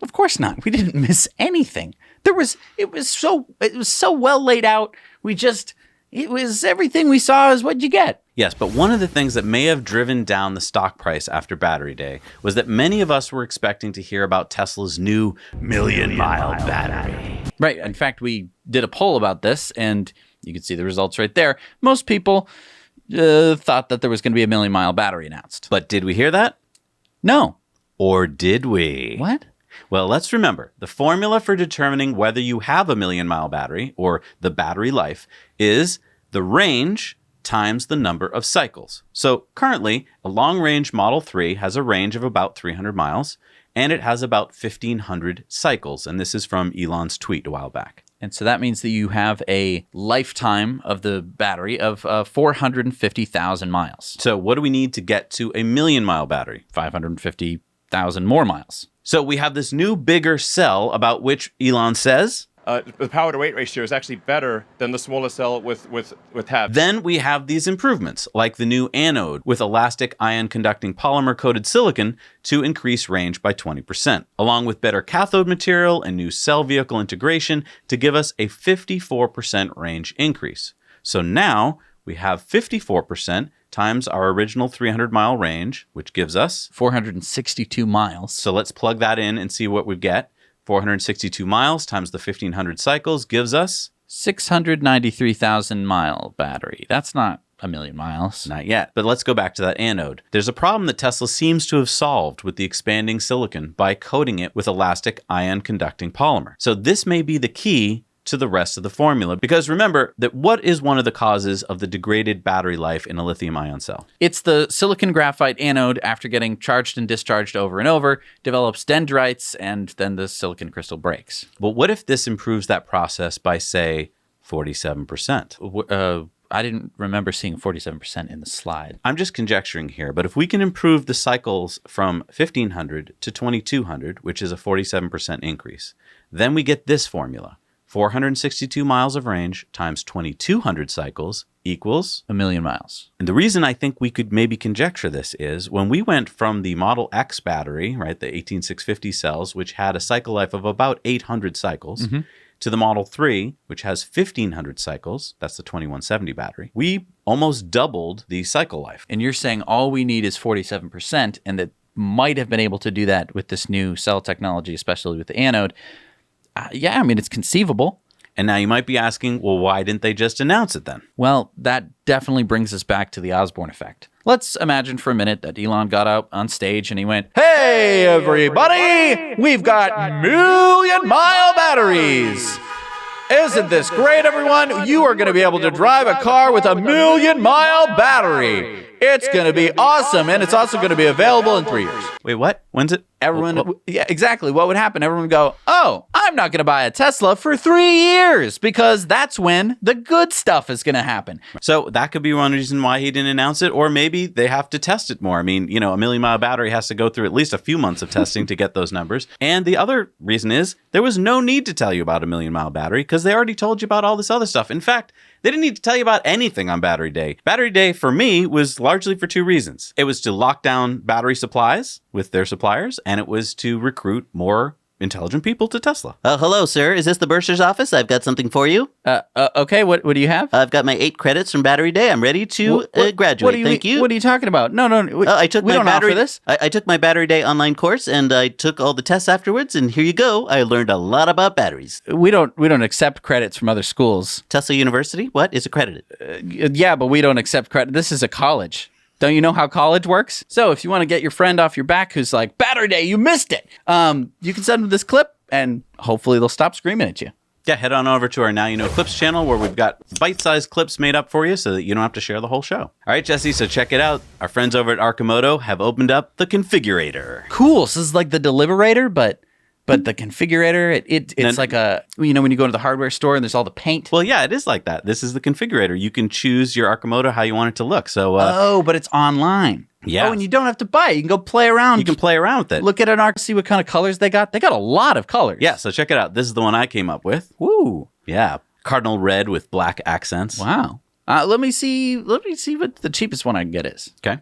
of course not. We didn't miss anything. It was so well laid out. It was everything we saw is what you get. Yes, but one of the things that may have driven down the stock price after Battery Day was that many of us were expecting to hear about Tesla's new million-mile battery. Right. In fact, we did a poll about this, and you can see the results right there. Most people thought that there was going to be a million-mile battery announced. But did we hear that? No. Or did we? What? Well, let's remember, the formula for determining whether you have a million-mile battery, or the battery life, is the range times the number of cycles. So currently, a long-range Model 3 has a range of about 300 miles, and it has about 1,500 cycles. And this is from Elon's tweet a while back. And so that means that you have a lifetime of the battery of 450,000 miles. So what do we need to get to a million-mile battery? 550,000 more miles. So we have this new, bigger cell about which Elon says, the power to weight ratio is actually better than the smaller cell with half. Then we have these improvements, like the new anode with elastic ion conducting polymer coated silicon to increase range by 20%, along with better cathode material and new cell vehicle integration to give us a 54% range increase. So now we have 54% times our original 300-mile range, which gives us 462 miles. So let's plug that in and see what we get. 462 miles times the 1,500 cycles gives us 693,000 mile battery. That's not a million miles. Not yet. But let's go back to that anode. There's a problem that Tesla seems to have solved with the expanding silicon by coating it with elastic ion conducting polymer. So this may be the key to the rest of the formula, because remember that what is one of the causes of the degraded battery life in a lithium-ion cell? It's the silicon graphite anode, after getting charged and discharged over and over, develops dendrites, and then the silicon crystal breaks. But what if this improves that process by, say, 47%? I didn't remember seeing 47% in the slide. I'm just conjecturing here, but if we can improve the cycles from 1,500 to 2,200, which is a 47% increase, then we get this formula. 462 miles of range times 2,200 cycles equals a million miles. And the reason I think we could maybe conjecture this is when we went from the Model X battery, right, the 18650 cells, which had a cycle life of about 800 cycles, to the Model 3, which has 1,500 cycles, that's the 2170 battery, we almost doubled the cycle life. And you're saying all we need is 47%, and that might have been able to do that with this new cell technology, especially with the anode. Yeah, I mean, it's conceivable. And now you might be asking, well, why didn't they just announce it then? Well, that definitely brings us back to the Osborne effect. Let's imagine for a minute that Elon got out on stage and he went, "Hey, everybody! We've got million-mile batteries! Isn't this great, everyone? You are going to be able to drive a car with a million-mile battery. It's going to be awesome, and it's also going to be available in 3 years." Wait, what? When's it? Everyone, yeah, exactly. What would happen? Everyone would go, "Oh, I'm not going to buy a Tesla for 3 years because that's when the good stuff is going to happen." So that could be one reason why he didn't announce it, or maybe they have to test it more. I mean, you know, a million-mile battery has to go through at least a few months of testing to get those numbers. And the other reason is there was no need to tell you about a million-mile battery because they already told you about all this other stuff. In fact, they didn't need to tell you about anything on Battery Day. Battery Day, for me, was largely for two reasons. It was to lock down battery supplies with their suppliers, and it was to recruit more intelligent people to Tesla. Hello, sir. Is this the bursar's office? I've got something for you. Okay, what do you have? I've got my 8 credits from Battery Day. I'm ready to graduate. Thank you. What are you talking about? No. I took we my don't battery. offer this. I took my Battery Day online course, and I took all the tests afterwards. And here you go. I learned a lot about batteries. We don't accept credits from other schools. Tesla University? What is accredited? Yeah, but we don't accept credit. This is a college. Don't you know how college works? So if you want to get your friend off your back who's like, "Battery Day, you missed it," you can send them this clip, and hopefully they'll stop screaming at you. Yeah, head on over to our Now You Know Clips channel where we've got bite-sized clips made up for you so that you don't have to share the whole show. All right, Jesse, so check it out. Our friends over at Arcimoto have opened up the Configurator. Cool. So this is like the Deliverator, but the Configurator, it's like a, you know, when you go to the hardware store and there's all the paint. Well, yeah, it is like that. This is the Configurator. You can choose your Arcimoto how you want it to look. So, but it's online. Yeah. Oh, and you don't have to buy it. You can go play around. You can play around with it. Look at an Arc, see what kind of colors they got. They got a lot of colors. Yeah, so check it out. This is the one I came up with. Woo. Yeah, cardinal red with black accents. Wow. Let me see what the cheapest one I can get is. Okay.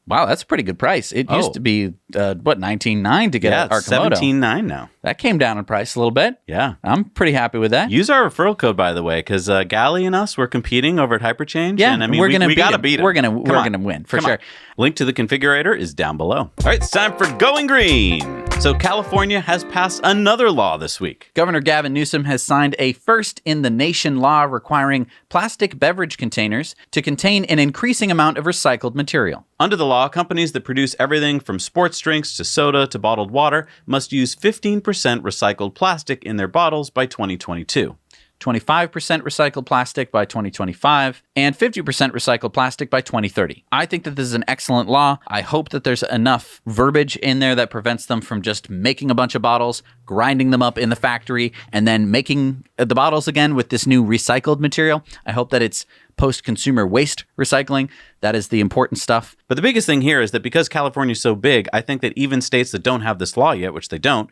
Wow, that's a pretty good price. It used to be, $19,900 to get an it's Arcimoto. $17,900 now. That came down in price a little bit. Yeah. I'm pretty happy with that. Use our referral code, by the way, because Gally and us were competing over at Hyperchange. Yeah, and I mean, we're gonna we got to him. beat him. We're gonna win for Come sure. on. Link to the configurator is down below. All right, it's time for Going Green. So California has passed another law this week. Governor Gavin Newsom has signed a first-in-the-nation law requiring plastic beverage containers to contain an increasing amount of recycled material. Under the law, companies that produce everything from sports drinks to soda to bottled water must use 15% recycled plastic in their bottles by 2022. 25% recycled plastic by 2025, and 50% recycled plastic by 2030. I think that this is an excellent law. I hope that there's enough verbiage in there that prevents them from just making a bunch of bottles, grinding them up in the factory, and then making the bottles again with this new recycled material. I hope that it's post-consumer waste recycling. That is the important stuff. But the biggest thing here is that because California is so big, I think that even states that don't have this law yet, which they don't,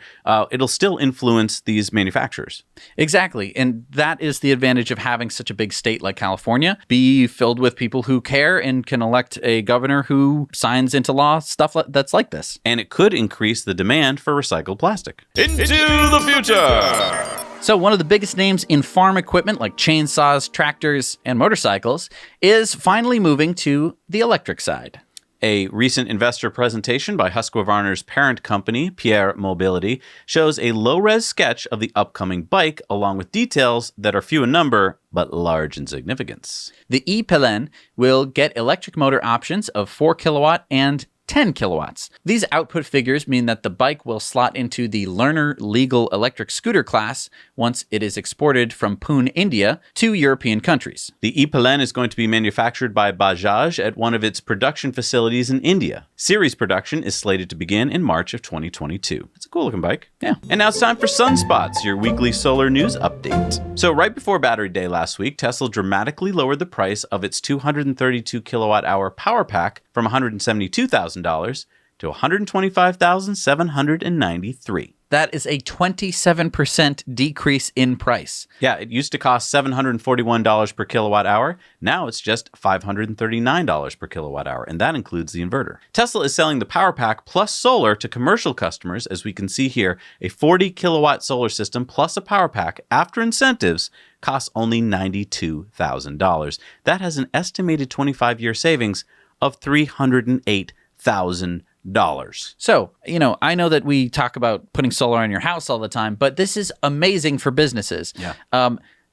it'll still influence these manufacturers. Exactly. And that is the advantage of having such a big state like California be filled with people who care and can elect a governor who signs into law stuff that's like this. And it could increase the demand for recycled plastic. Into the future! So one of the biggest names in farm equipment like chainsaws, tractors, and motorcycles is finally moving to the electric side. A recent investor presentation by Husqvarna's parent company, Pierre Mobility, shows a low-res sketch of the upcoming bike along with details that are few in number but large in significance. The e-Pelen will get electric motor options of 4 kilowatt and 10 kilowatts. These output figures mean that the bike will slot into the learner legal electric scooter class once it is exported from Pune, India to European countries. The e-Pelen is going to be manufactured by Bajaj at one of its production facilities in India. Series production is slated to begin in March of 2022. It's a cool looking bike. Yeah. And now it's time for Sunspots, your weekly solar news update. So right before Battery Day last week, Tesla dramatically lowered the price of its 232 kilowatt hour power pack from $172,000 to $125,793. That is a 27% decrease in price. Yeah, it used to cost $741 per kilowatt hour. Now it's just $539 per kilowatt hour, and that includes the inverter. Tesla is selling the power pack plus solar to commercial customers, as we can see here. A 40 kilowatt solar system plus a power pack after incentives costs only $92,000. That has an estimated 25-year savings of $308,000. So, I know that we talk about putting solar on your house all the time, but this is amazing for businesses. Yeah.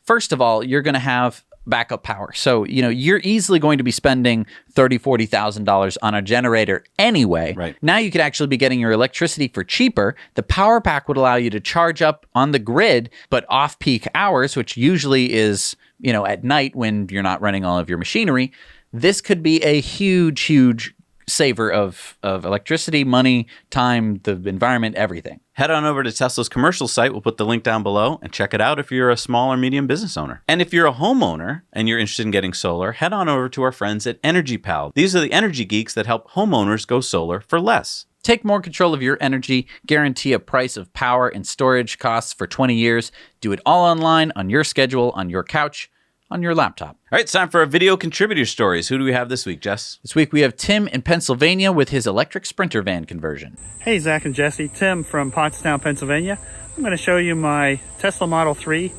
First of all, you're going to have backup power. So, you're easily going to be spending $30,000, $40,000 on a generator anyway. Right. Now you could actually be getting your electricity for cheaper. The power pack would allow you to charge up on the grid, but off-peak hours, which usually is, at night when you're not running all of your machinery. This could be a huge, huge saver of electricity, money, time, the environment, everything. Head on over to Tesla's commercial site. We'll put the link down below and check it out if you're a small or medium business owner. And if you're a homeowner and you're interested in getting solar, head on over to our friends at Energy Pal. These are the energy geeks that help homeowners go solar for less. Take more control of your energy, guarantee a price of power and storage costs for 20 years. Do it all online, on your schedule, on your couch, on your laptop. All right, it's time for our video contributor stories. Who do we have this week, Jess? This week we have Tim in Pennsylvania with his electric Sprinter van conversion. Hey, Zach and Jesse. Tim from Pottstown, Pennsylvania. I'm going to show you my Tesla Model 3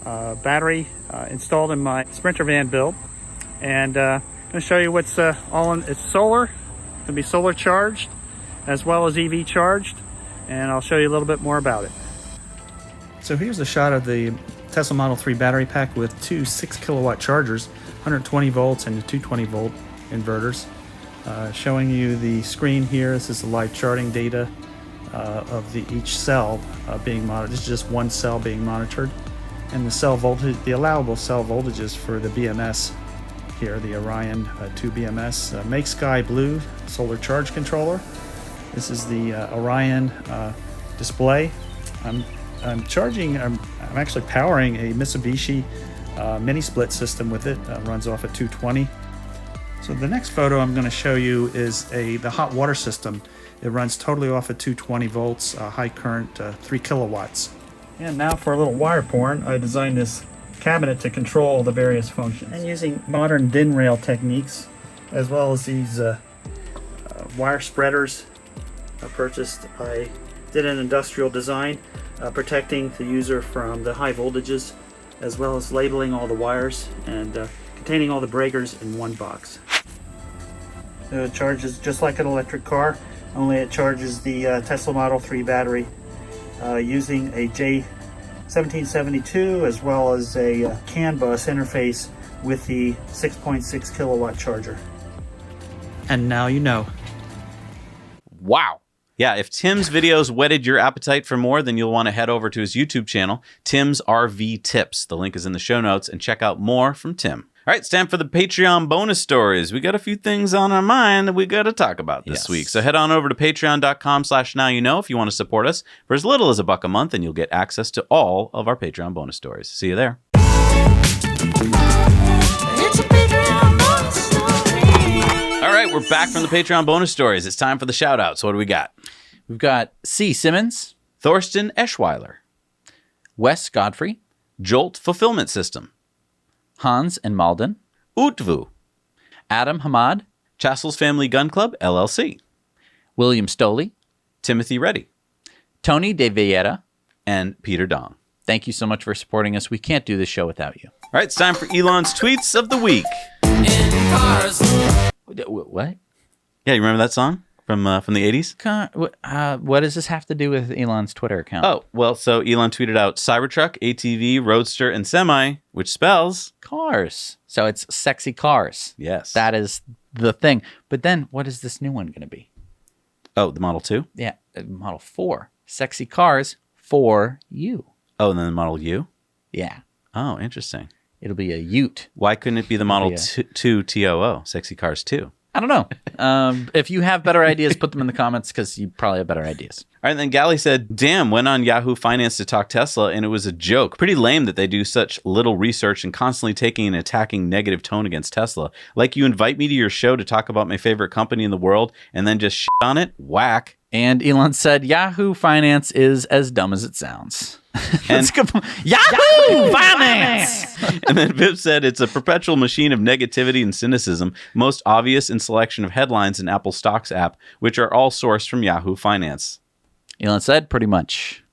battery installed in my Sprinter van build. And I'm going to show you what's all in. It's solar. It's going to be solar charged as well as EV charged. And I'll show you a little bit more about it. So here's a shot of the Tesla Model 3 battery pack with two 6 kilowatt chargers, 120 volts and 220 volt inverters. Showing you the screen here. This is the live charting data of each cell being monitored. This is just one cell being monitored. And the cell voltage, the allowable cell voltages for the BMS here, the Orion 2 BMS. Make Sky Blue solar charge controller. This is the Orion display. I'm actually powering a Mitsubishi mini split system with it. Runs off at 220. So the next photo I'm going to show you is the hot water system. It runs totally off at 220 volts, high current, 3 kilowatts. And now for a little wire porn, I designed this cabinet to control the various functions. And using modern DIN rail techniques, as well as these wire spreaders purchased, I did an industrial design protecting the user from the high voltages, as well as labeling all the wires and containing all the breakers in one box. It charges just like an electric car. only it charges the Tesla Model 3 battery using a J1772 as well as a CAN bus interface with the 6.6 kilowatt charger. And now you know. Wow. Yeah, if Tim's videos whetted your appetite for more, then you'll want to head over to his YouTube channel, Tim's RV Tips. The link is in the show notes, and check out more from Tim. All right, it's time for the Patreon bonus stories. We got a few things on our mind that we got to talk about this week. So head on over to patreon.com/nowyouknow if you want to support us for as little as $1 a month, and you'll get access to all of our Patreon bonus stories. See you there. All right, we're back from the Patreon bonus stories. It's time for the shout-outs. What do we got? We've got C. Simmons, Thorsten Eschweiler, Wes Godfrey, Jolt Fulfillment System, Hans and Malden, Utvu, Adam Hamad, Chassel's Family Gun Club, LLC, William Stoley, Timothy Reddy, Tony De Villera, and Peter Dong. Thank you so much for supporting us. We can't do this show without you. All right, it's time for Elon's Tweets of the Week. What? Yeah, you remember that song from the 80s? What does this have to do with Elon's Twitter account? Oh, well, so Elon tweeted out Cybertruck, ATV, Roadster, and Semi, which spells cars. So it's sexy cars. Yes. That is the thing. But then what is this new one going to be? Oh, the Model 2? Yeah, Model 4. Sexy cars for you. Oh, and then the Model U? Yeah. Oh, interesting. It'll be a Ute. Why couldn't it be the Model 2 TOO, Sexy Cars 2? I don't know. If you have better ideas, put them in the comments because you probably have better ideas. All right, and then Gally said, damn, went on Yahoo Finance to talk Tesla, and it was a joke. Pretty lame that they do such little research and constantly taking an attacking negative tone against Tesla. Like you invite me to your show to talk about my favorite company in the world and then just shit on it? Whack. And Elon said, Yahoo Finance is as dumb as it sounds. And Yahoo Finance! And then Vip said, it's a perpetual machine of negativity and cynicism, most obvious in selection of headlines in Apple Stocks app, which are all sourced from Yahoo Finance. Elon said, pretty much.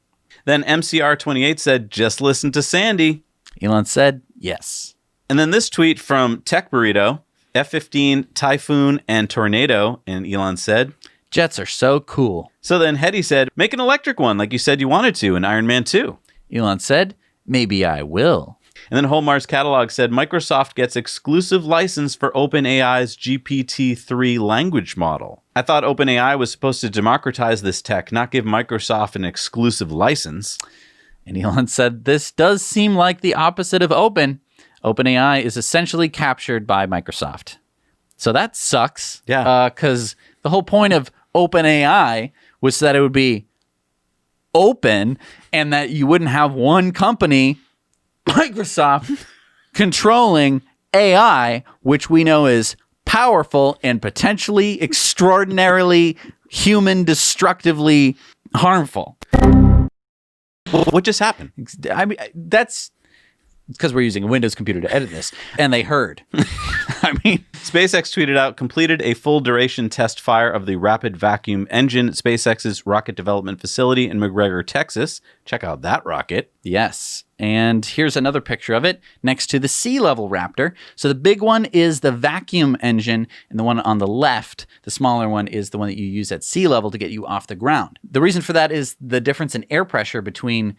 Then MCR28 said, just listen to Sandy. Elon said, yes. And then this tweet from Tech Burrito, F-15, Typhoon, and Tornado, and Elon said, jets are so cool. So then Hetty said, make an electric one like you said you wanted to in Iron Man 2. Elon said, maybe I will. And then Holmar's catalog said, Microsoft gets exclusive license for OpenAI's GPT-3 language model. I thought OpenAI was supposed to democratize this tech, not give Microsoft an exclusive license. And Elon said, this does seem like the opposite of open. OpenAI is essentially captured by Microsoft. So that sucks. Yeah. Because the whole point of OpenAI was that it would be open and that you wouldn't have one company, Microsoft, controlling AI, which we know is powerful and potentially extraordinarily human destructively harmful. What just happened? I mean, that's because we're using a Windows computer to edit this, and they heard. I mean, SpaceX tweeted out, completed a full duration test fire of the rapid vacuum engine at SpaceX's rocket development facility in McGregor, Texas. Check out that rocket. Yes. And here's another picture of it next to the sea level Raptor. So the big one is the vacuum engine, and the one on the left, the smaller one, is the one that you use at sea level to get you off the ground. The reason for that is the difference in air pressure between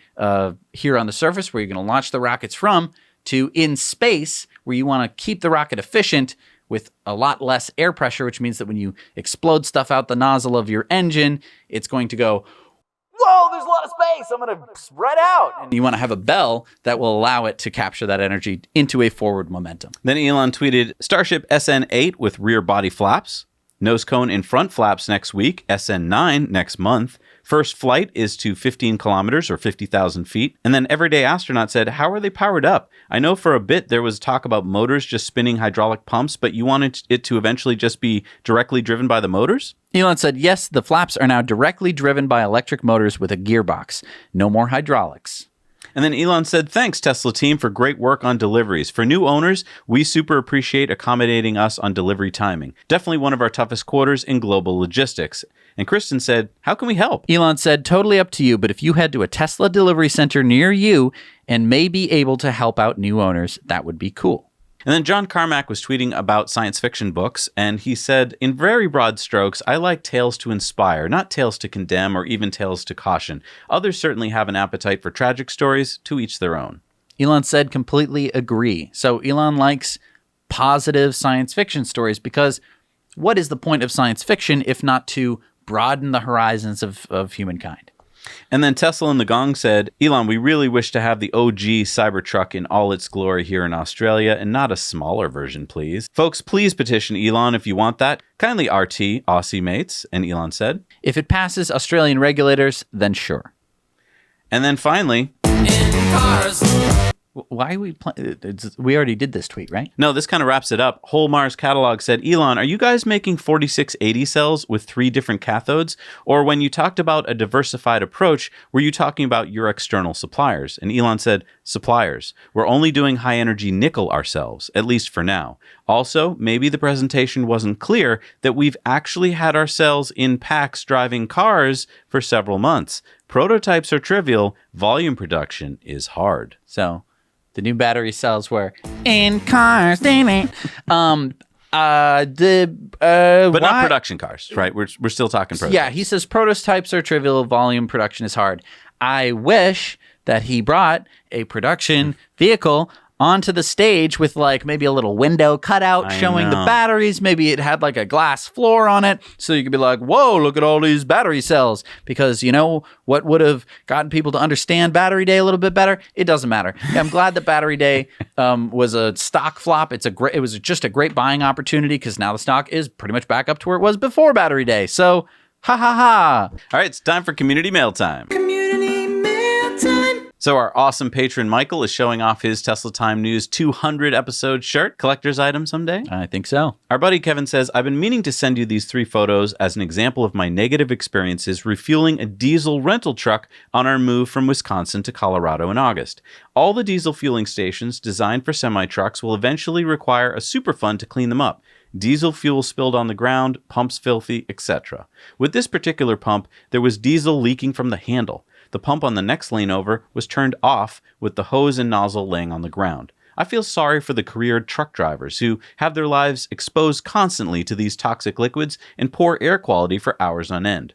here on the surface, where you're going to launch the rockets from, to in space, where you want to keep the rocket efficient with a lot less air pressure, which means that when you explode stuff out the nozzle of your engine, it's going to go, whoa, there's a lot of space, I'm going to spread out. And you want to have a bell that will allow it to capture that energy into a forward momentum. Then Elon tweeted, Starship SN8 with rear body flaps, nose cone in front flaps next week, SN9 next month. First flight is to 15 kilometers or 50,000 feet. And then Everyday Astronaut said, how are they powered up? I know for a bit there was talk about motors just spinning hydraulic pumps, but you wanted it to eventually just be directly driven by the motors? Elon said, yes, the flaps are now directly driven by electric motors with a gearbox. No more hydraulics. And then Elon said, thanks, Tesla team, for great work on deliveries. For new owners, we super appreciate accommodating us on delivery timing. Definitely one of our toughest quarters in global logistics. And Kristen said, how can we help? Elon said, totally up to you, but if you head to a Tesla delivery center near you and may be able to help out new owners, that would be cool. And then John Carmack was tweeting about science fiction books, and he said, in very broad strokes, I like tales to inspire, not tales to condemn or even tales to caution. Others certainly have an appetite for tragic stories, to each their own. Elon said completely agree. So Elon likes positive science fiction stories because what is the point of science fiction if not to broaden the horizons of humankind? And then Tesla and the Gong said, Elon, we really wish to have the OG Cybertruck in all its glory here in Australia and not a smaller version, please. Folks, please petition Elon if you want that. Kindly RT, Aussie mates, and Elon said. If it passes Australian regulators, then sure. And then finally... In cars. Why are we we already did this tweet, right? No, this kind of wraps it up. Whole Mars Catalog said, Elon, are you guys making 4680 cells with 3 different cathodes? Or when you talked about a diversified approach, were you talking about your external suppliers? And Elon said, suppliers. We're only doing high-energy nickel ourselves, at least for now. Also, maybe the presentation wasn't clear that we've actually had our cells in packs driving cars for several months. Prototypes are trivial. Volume production is hard. So... the new battery cells were in cars, but not production cars, right? We're still talking prototypes. Yeah, he says prototypes are trivial, volume production is hard. I wish that he brought a production vehicle onto the stage with like maybe a little window cutout showing the batteries. Maybe it had like a glass floor on it so you could be like, whoa, look at all these battery cells. Because you know what would have gotten people to understand Battery Day a little bit better? It doesn't matter. Yeah, I'm glad that Battery Day was a stock flop. It was just a great buying opportunity because now the stock is pretty much back up to where it was before Battery Day. So, ha ha ha. All right, it's time for Community Mail Time. Community Mail Time. So our awesome patron Michael is showing off his Tesla Time News 200 episode shirt. Collector's item someday? I think so. Our buddy Kevin says, I've been meaning to send you these 3 photos as an example of my negative experiences refueling a diesel rental truck on our move from Wisconsin to Colorado in August. All the diesel fueling stations designed for semi-trucks will eventually require a Superfund to clean them up. Diesel fuel spilled on the ground, pumps filthy, etc. With this particular pump, there was diesel leaking from the handle. The pump on the next lane over was turned off with the hose and nozzle laying on the ground. I feel sorry for the career truck drivers who have their lives exposed constantly to these toxic liquids and poor air quality for hours on end.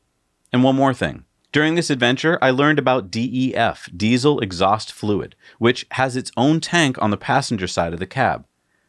And one more thing. During this adventure, I learned about DEF, diesel exhaust fluid, which has its own tank on the passenger side of the cab.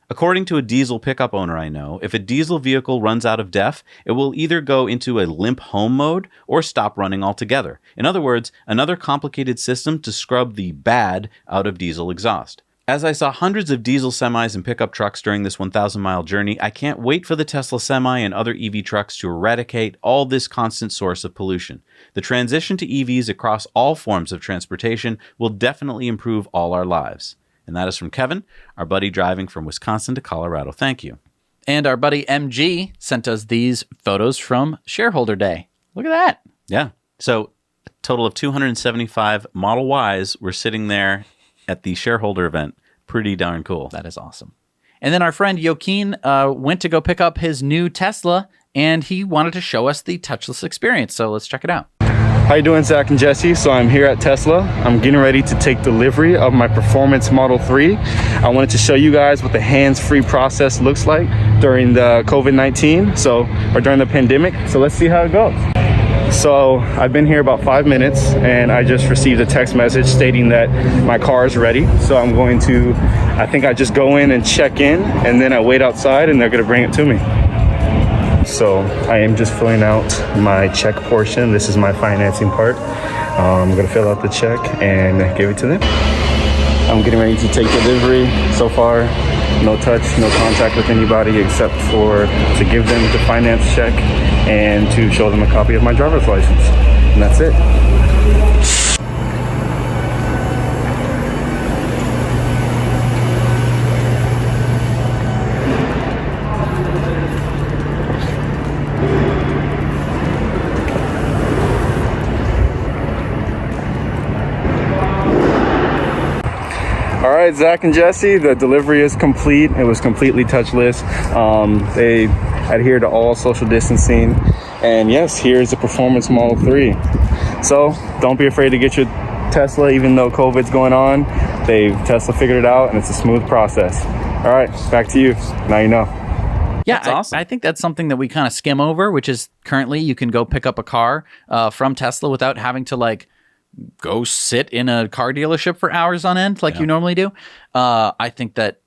According to a diesel pickup owner I know, if a diesel vehicle runs out of DEF, it will either go into a limp home mode or stop running altogether. In other words, another complicated system to scrub the bad out of diesel exhaust. As I saw hundreds of diesel semis and pickup trucks during this 1,000-mile journey, I can't wait for the Tesla Semi and other EV trucks to eradicate all this constant source of pollution. The transition to EVs across all forms of transportation will definitely improve all our lives. And that is from Kevin, our buddy driving from Wisconsin to Colorado. Thank you. And our buddy MG sent us these photos from Shareholder Day. Look at that. Yeah. So a total of 275 Model Ys were sitting there at the Shareholder event. Pretty darn cool. That is awesome. And then our friend Joaquin went to go pick up his new Tesla, and he wanted to show us the touchless experience. So let's check it out. How you doing, Zach and Jesse? So I'm here at Tesla. I'm getting ready to take delivery of my Performance Model 3. I wanted to show you guys what the hands-free process looks like during the COVID-19, or during the pandemic. So let's see how it goes. So I've been here about 5 minutes and I just received a text message stating that my car is ready. So I'm going to, I think I just go in and check in and then I wait outside and they're gonna bring it to me. So I am just filling out my check portion. This is my financing part. I'm gonna fill out the check and give it to them. I'm getting ready to take delivery. So far, no touch, no contact with anybody except for to give them the finance check and to show them a copy of my driver's license. And that's it. All right, Zach and Jesse, the delivery is complete. It was completely touchless. They adhere to all social distancing. And yes, here's the Performance Model 3. So don't be afraid to get your Tesla, even though COVID's going on. Tesla figured it out and it's a smooth process. All right, back to you. Now you know. Yeah, That's awesome. I think that's something that we kind of skim over, which is currently you can go pick up a car from Tesla without having to like go sit in a car dealership for hours on end like you normally do. I think that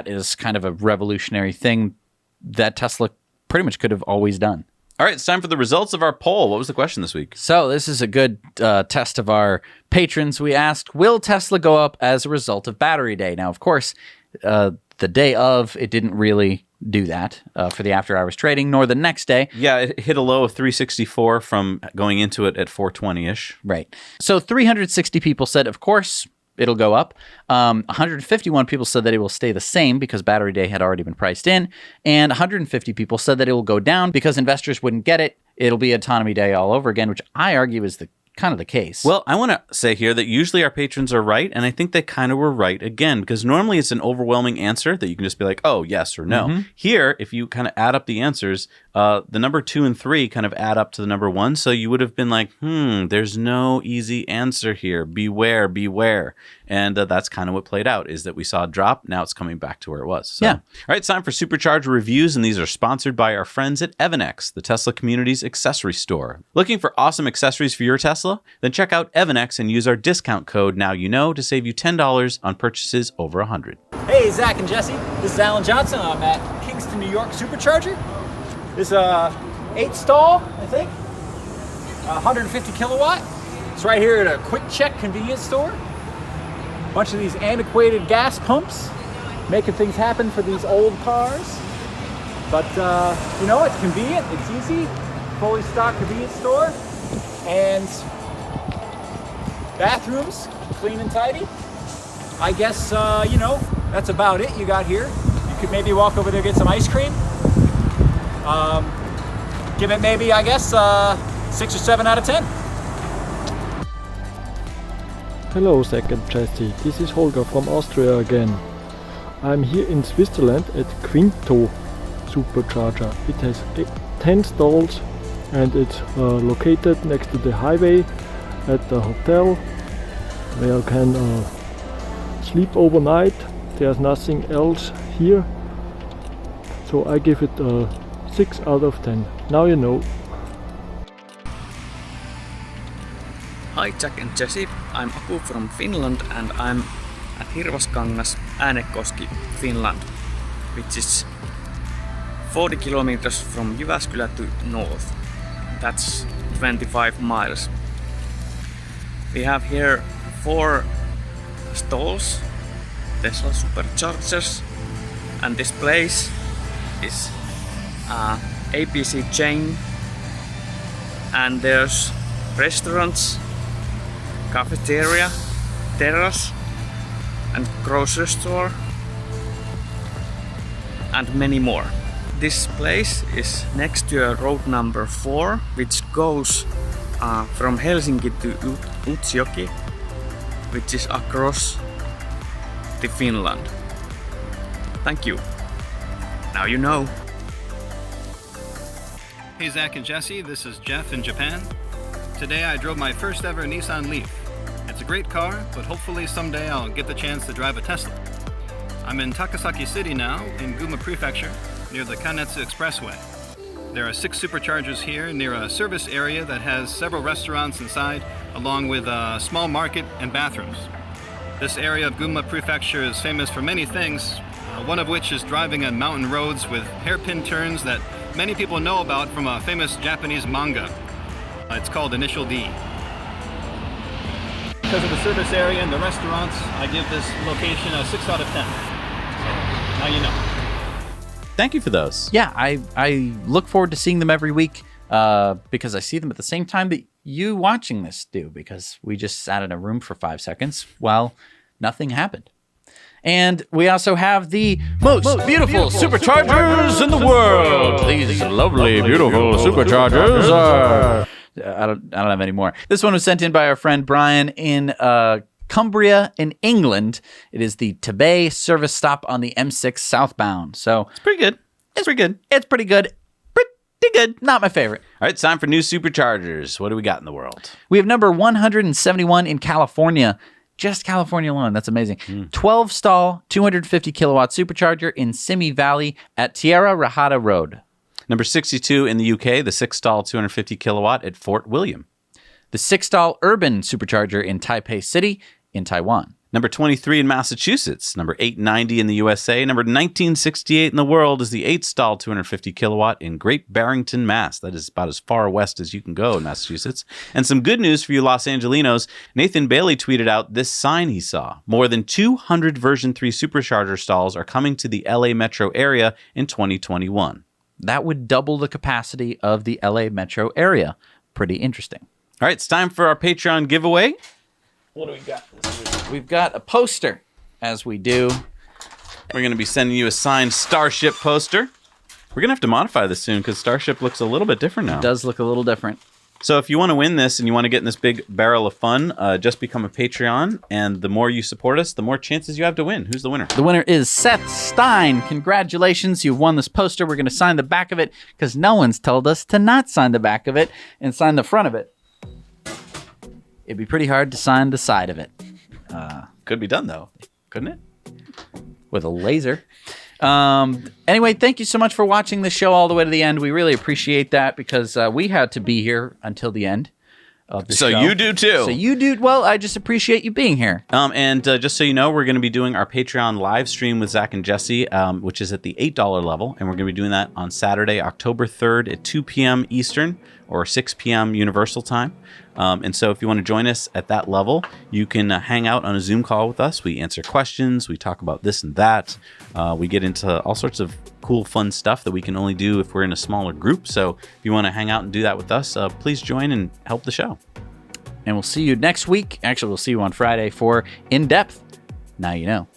is kind of a revolutionary thing that Tesla pretty much could have always done. All right, it's time for the results of our poll. What was the question this week? So this is a good test of our patrons. We asked, will Tesla go up as a result of Battery Day? Now, of course, the day of, it didn't really do that for the after hours trading, nor the next day. Yeah, it hit a low of 364 from going into it at 420-ish. Right. So 360 people said, of course, it'll go up. 151 people said that it will stay the same because Battery Day had already been priced in. And 150 people said that it will go down because investors wouldn't get it. It'll be Autonomy Day all over again, which I argue is the kind of the case. Well, I want to say here that usually our patrons are right, and I think they kind of were right again, because normally it's an overwhelming answer that you can just be like, oh, yes or no. Here, if you kind of add up the answers, the number 2 and 3 kind of add up to the number 1, so you would have been like, there's no easy answer here. Beware, beware. And that's kind of what played out, is that we saw a drop. Now it's coming back to where it was. So. Yeah. All right, it's time for Supercharger reviews, and these are sponsored by our friends at Evannex, the Tesla community's accessory store. Looking for awesome accessories for your Tesla? Then check out Evannex and use our discount code nowyouknow to save you $10 on purchases over $100. Hey, Zach and Jesse. This is Alan Johnson. I'm at Kingston, New York Supercharger. This is 8 stall, I think. 150 kilowatt. It's right here at a Quick Check convenience store. Bunch of these antiquated gas pumps making things happen for these old cars. But, you know, it's convenient, it's easy. Fully stocked convenience store. And bathrooms, clean and tidy. I guess, you know, that's about it you got here. You could maybe walk over there and get some ice cream. Give it maybe, I guess, 6 or 7 out of 10. Hello, Zach and Jesse. This is Holger from Austria again. I'm here in Switzerland at Quinto Supercharger. It has 10 stalls and it's located next to the highway at the hotel where you can sleep overnight. There's nothing else here. So I give it a 6 out of 10. Now you know. Hi Jack and Jesse, I'm Aku from Finland and I'm at Hirvaskangas, Äänekoski, Finland, which is 40 kilometers from Jyväskylä to north. That's 25 miles. We have here 4 stalls, Tesla Superchargers, and this place is APC chain, and there's restaurants, cafeteria, terrace, and grocery store, and many more. This place is next to a road number 4, which goes from Helsinki to Utsjoki, which is across to Finland. Thank you. Now you know. Hey Zach and Jesse, this is Jeff in Japan. Today I drove my first ever Nissan Leaf. It's a great car, but hopefully someday I'll get the chance to drive a Tesla. I'm in Takasaki City now, in Gunma Prefecture, near the Kanetsu Expressway. There are 6 superchargers here near a service area that has several restaurants inside, along with a small market and bathrooms. This area of Gunma Prefecture is famous for many things, one of which is driving on mountain roads with hairpin turns that many people know about from a famous Japanese manga. It's called Initial D. Because of the service area and the restaurants, I give this location a 6 out of 10. So, now you know. Thank you for those. Yeah, I look forward to seeing them every week because I see them at the same time that you watching this do, because we just sat in a room for 5 seconds while nothing happened. And we also have the most beautiful superchargers in the world. These lovely, beautiful superchargers are... I don't have any more. This one was sent in by our friend Brian in Cumbria in England. It is the Tebay service stop on the M6 southbound. So it's pretty good. It's pretty good. It's pretty good. Pretty good. Not my favorite. All right, it's time for new superchargers. What do we got in the world? We have number 171 in California. Just California alone. That's amazing. 12 stall, 250 kilowatt supercharger in Simi Valley at Tierra Rajada Road. Number 62 in the UK, the 6-stall 250 kilowatt at Fort William. The 6-stall urban supercharger in Taipei City in Taiwan. Number 23 in Massachusetts. Number 890 in the USA. Number 1968 in the world is the 8-stall 250 kilowatt in Great Barrington, Mass. That is about as far west as you can go in Massachusetts. And some good news for you Los Angelinos. Nathan Bailey tweeted out this sign he saw. More than 200 version 3 supercharger stalls are coming to the LA metro area in 2021. That would double the capacity of the LA metro area. Pretty interesting. All right, it's time for our Patreon giveaway. What do we got? We've got a poster, as we do. We're going to be sending you a signed Starship poster. We're going to have to modify this soon because Starship looks a little bit different now. It does look a little different. So if you want to win this and you want to get in this big barrel of fun, just become a Patreon. And the more you support us, the more chances you have to win. Who's the winner? The winner is Seth Stein. Congratulations. You've won this poster. We're going to sign the back of it because no one's told us to not sign the back of it and sign the front of it. It'd be pretty hard to sign the side of it. Could be done, though. Couldn't it? With a laser. Anyway, thank you so much for watching the show all the way to the end. We really appreciate that because we had to be here until the end of the show. So you do, too. So you do. Well, I just appreciate you being here. And just so you know, we're going to be doing our Patreon live stream with Zach and Jesse, which is at the $8 level. And we're going to be doing that on Saturday, October 3rd at 2 p.m. Eastern or 6 p.m. Universal Time. And so if you want to join us at that level, you can hang out on a Zoom call with us. We answer questions. We talk about this and that. We get into all sorts of cool, fun stuff that we can only do if we're in a smaller group. So if you want to hang out and do that with us, please join and help the show. And we'll see you next week. Actually, we'll see you on Friday for In Depth. Now you know.